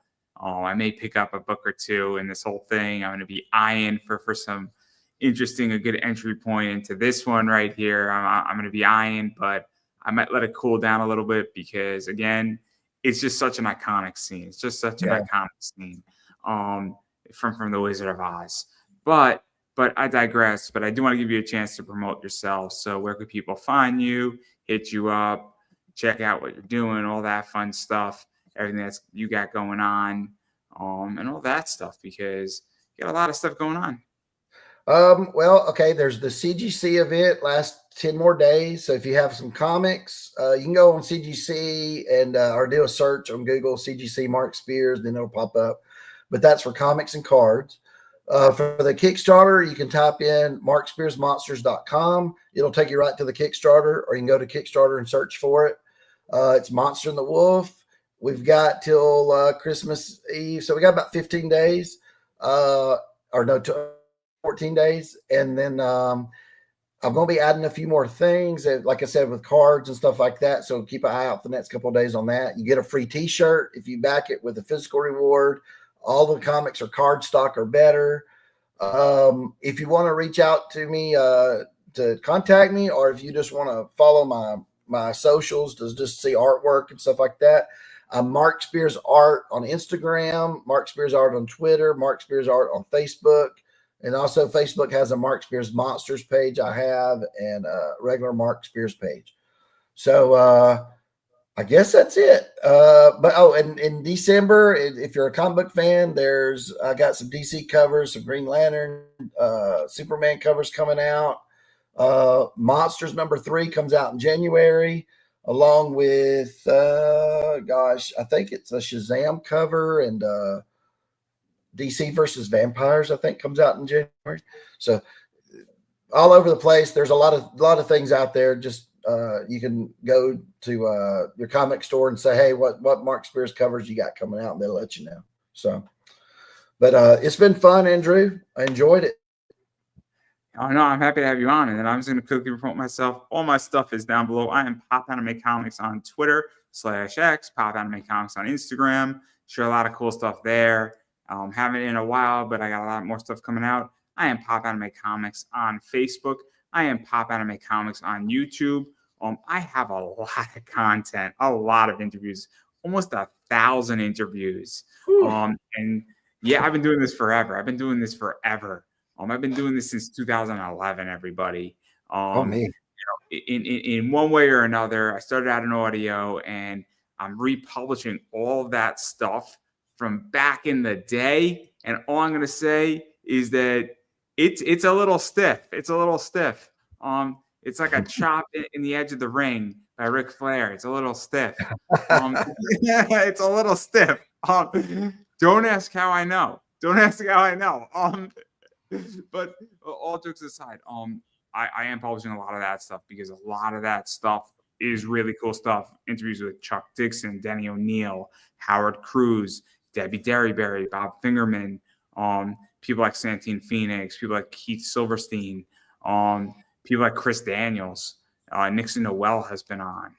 I may pick up a book or 2 in this whole thing. I'm gonna be eyeing for some interesting, a good entry point into this one right here. I'm gonna be eyeing, but I might let it cool down a little bit because, again, it's just such an iconic scene. It's just such an iconic scene from the Wizard of Oz. But I digress. But I do want to give you a chance to promote yourself. So where could people find you, hit you up, check out what you're doing, all that fun stuff, everything that's you got going on, and all that stuff, because you got a lot of stuff going on. Well, okay, there's the CGC event, last 10 more days. So if you have some comics, you can go on CGC and or do a search on Google, CGC Mark Spears, then it'll pop up. But that's for comics and cards. For the Kickstarter, you can type in markspearsmonsters.com. It'll take you right to the Kickstarter, or you can go to Kickstarter and search for it. It's Monster and the Wolf. We've got till Christmas Eve. So we got about 15 days, 14 days. And then I'm going to be adding a few more things, and like I said, with cards and stuff like that. So keep an eye out for the next couple of days on that. You get a free T-shirt if you back it with a physical reward. All the comics are card stock or better. If you want to reach out to me to contact me, or if you just want to follow my socials to just see artwork and stuff like that, I'm Mark Spears Art on Instagram, Mark Spears Art on Twitter, Mark Spears Art on Facebook. And also Facebook has a Mark Spears Monsters page I have, and a regular Mark Spears page. So I guess that's it. And in December, if you're a comic book fan, I got some DC covers, some Green Lantern, Superman covers coming out. Monsters #3 comes out in January, along with I think it's a Shazam cover, and DC versus Vampires, I think, comes out in January. So all over the place. There's a lot of things out there. Just you can go to your comic store and say, hey, what Mark Spears covers you got coming out, and they'll let you know. So, but it's been fun, Andrew. I enjoyed it. Oh no, I'm happy to have you on. And then I'm just going to quickly promote myself. All my stuff is down below. I am Pop Anime Comics on Twitter /X, Pop Anime Comics on Instagram. Share a lot of cool stuff there. Haven't in a while, but I got a lot more stuff coming out. I am Pop Anime Comics on Facebook. I am Pop Anime Comics on YouTube. I have a lot of content, a lot of interviews, almost 1,000 interviews. And yeah, I've been doing this forever. I've been doing this since 2011, everybody. Me. In one way or another, I started out in audio, and I'm republishing all of that stuff from back in the day. And all I'm going to say is that it's a little stiff. It's a little stiff. It's like a chop in the edge of the ring by Ric Flair. It's a little stiff. It's a little stiff. Don't ask how I know. Don't ask how I know. But all jokes aside, I am publishing a lot of that stuff because a lot of that stuff is really cool stuff. Interviews with Chuck Dixon, Denny O'Neil, Howard Cruz, Debbie Derryberry, Bob Fingerman, people like Santine Phoenix, people like Keith Silverstein, people like Chris Daniels, Nixon Noel has been on,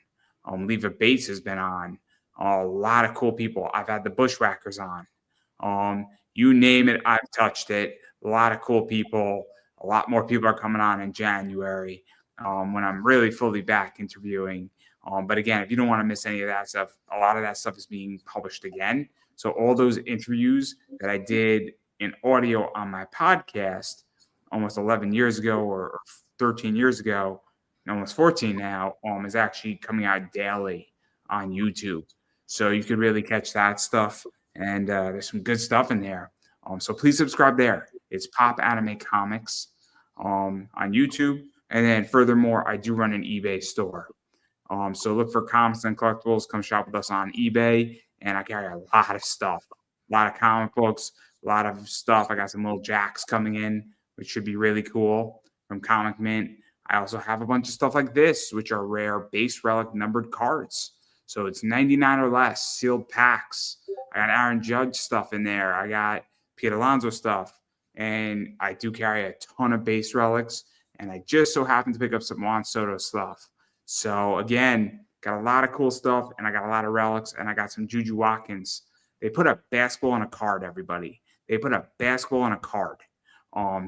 Leva Bates has been on, a lot of cool people. I've had the Bushwhackers on. You name it, I've touched it. A lot of cool people. A lot more people are coming on in January when I'm really fully back interviewing. But again, if you don't want to miss any of that stuff, a lot of that stuff is being published again. So all those interviews that I did in audio on my podcast almost 11 years ago or 13 years ago, almost 14 now, is actually coming out daily on YouTube. So you could really catch that stuff. And there's some good stuff in there. So please subscribe there. It's Pop Anime Comics on YouTube. And then furthermore, I do run an eBay store. So look for comics and collectibles. Come shop with us on eBay. And I carry a lot of stuff, a lot of comic books, a lot of stuff. I got some little jacks coming in, which should be really cool from Comic Mint. I also have a bunch of stuff like this, which are rare base relic numbered cards. So it's 99 or less, sealed packs. I got Aaron Judge stuff in there. I got Pete Alonso stuff. And I do carry a ton of base relics. And I just so happen to pick up some Juan Soto stuff. So again, got a lot of cool stuff, and I got a lot of relics, and I got some Juju Watkins. They put a basketball on a card, everybody. They put a basketball on a card.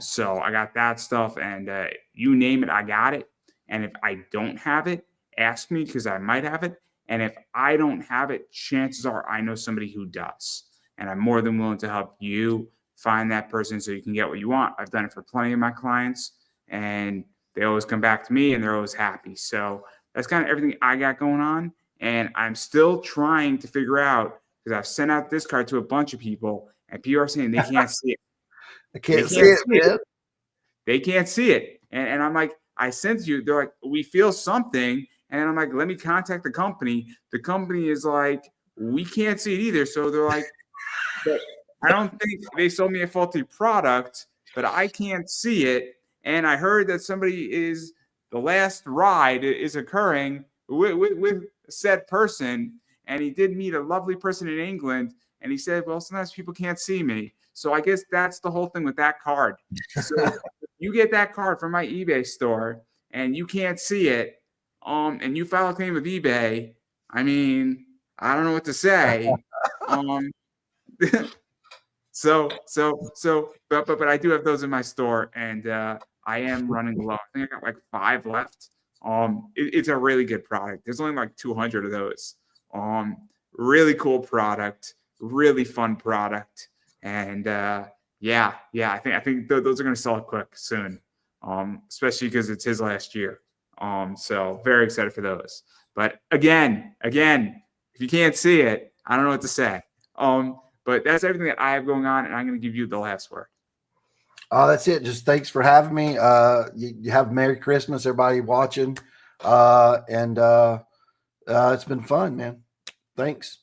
So I got that stuff, and you name it, I got it. And if I don't have it, ask me, because I might have it. And if I don't have it, chances are I know somebody who does. And I'm more than willing to help you find that person so you can get what you want. I've done it for plenty of my clients, and they always come back to me, and they're always happy. So that's kind of everything I got going on. And I'm still trying to figure out, because I've sent out this card to a bunch of people, and people are saying they can't see it. They can't see it, man. They can't see it. And I'm like, I sent you. They're like, we feel something. And I'm like, let me contact the company. The company is like, we can't see it either. So they're like, I don't think they sold me a faulty product, but I can't see it. And I heard that the last ride is occurring with said person. And he did meet a lovely person in England. And he said, well, sometimes people can't see me. So I guess that's the whole thing with that card. So you get that card from my eBay store and you can't see it, and you file a claim with eBay, I mean, I don't know what to say. But I do have those in my store, and I am running low. I think I got like 5 left. It's a really good product. There's only like 200 of those. Really cool product, really fun product, and yeah, I think those are going to sell quick soon. Especially because it's his last year. So very excited for those. But again, if you can't see it, I don't know what to say. But that's everything that I have going on, and I'm going to give you the last word. That's it. Just thanks for having me. You have Merry Christmas, everybody watching. It's been fun, man. Thanks.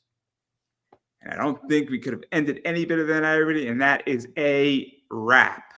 And I don't think we could have ended any better than everybody, and that is a wrap.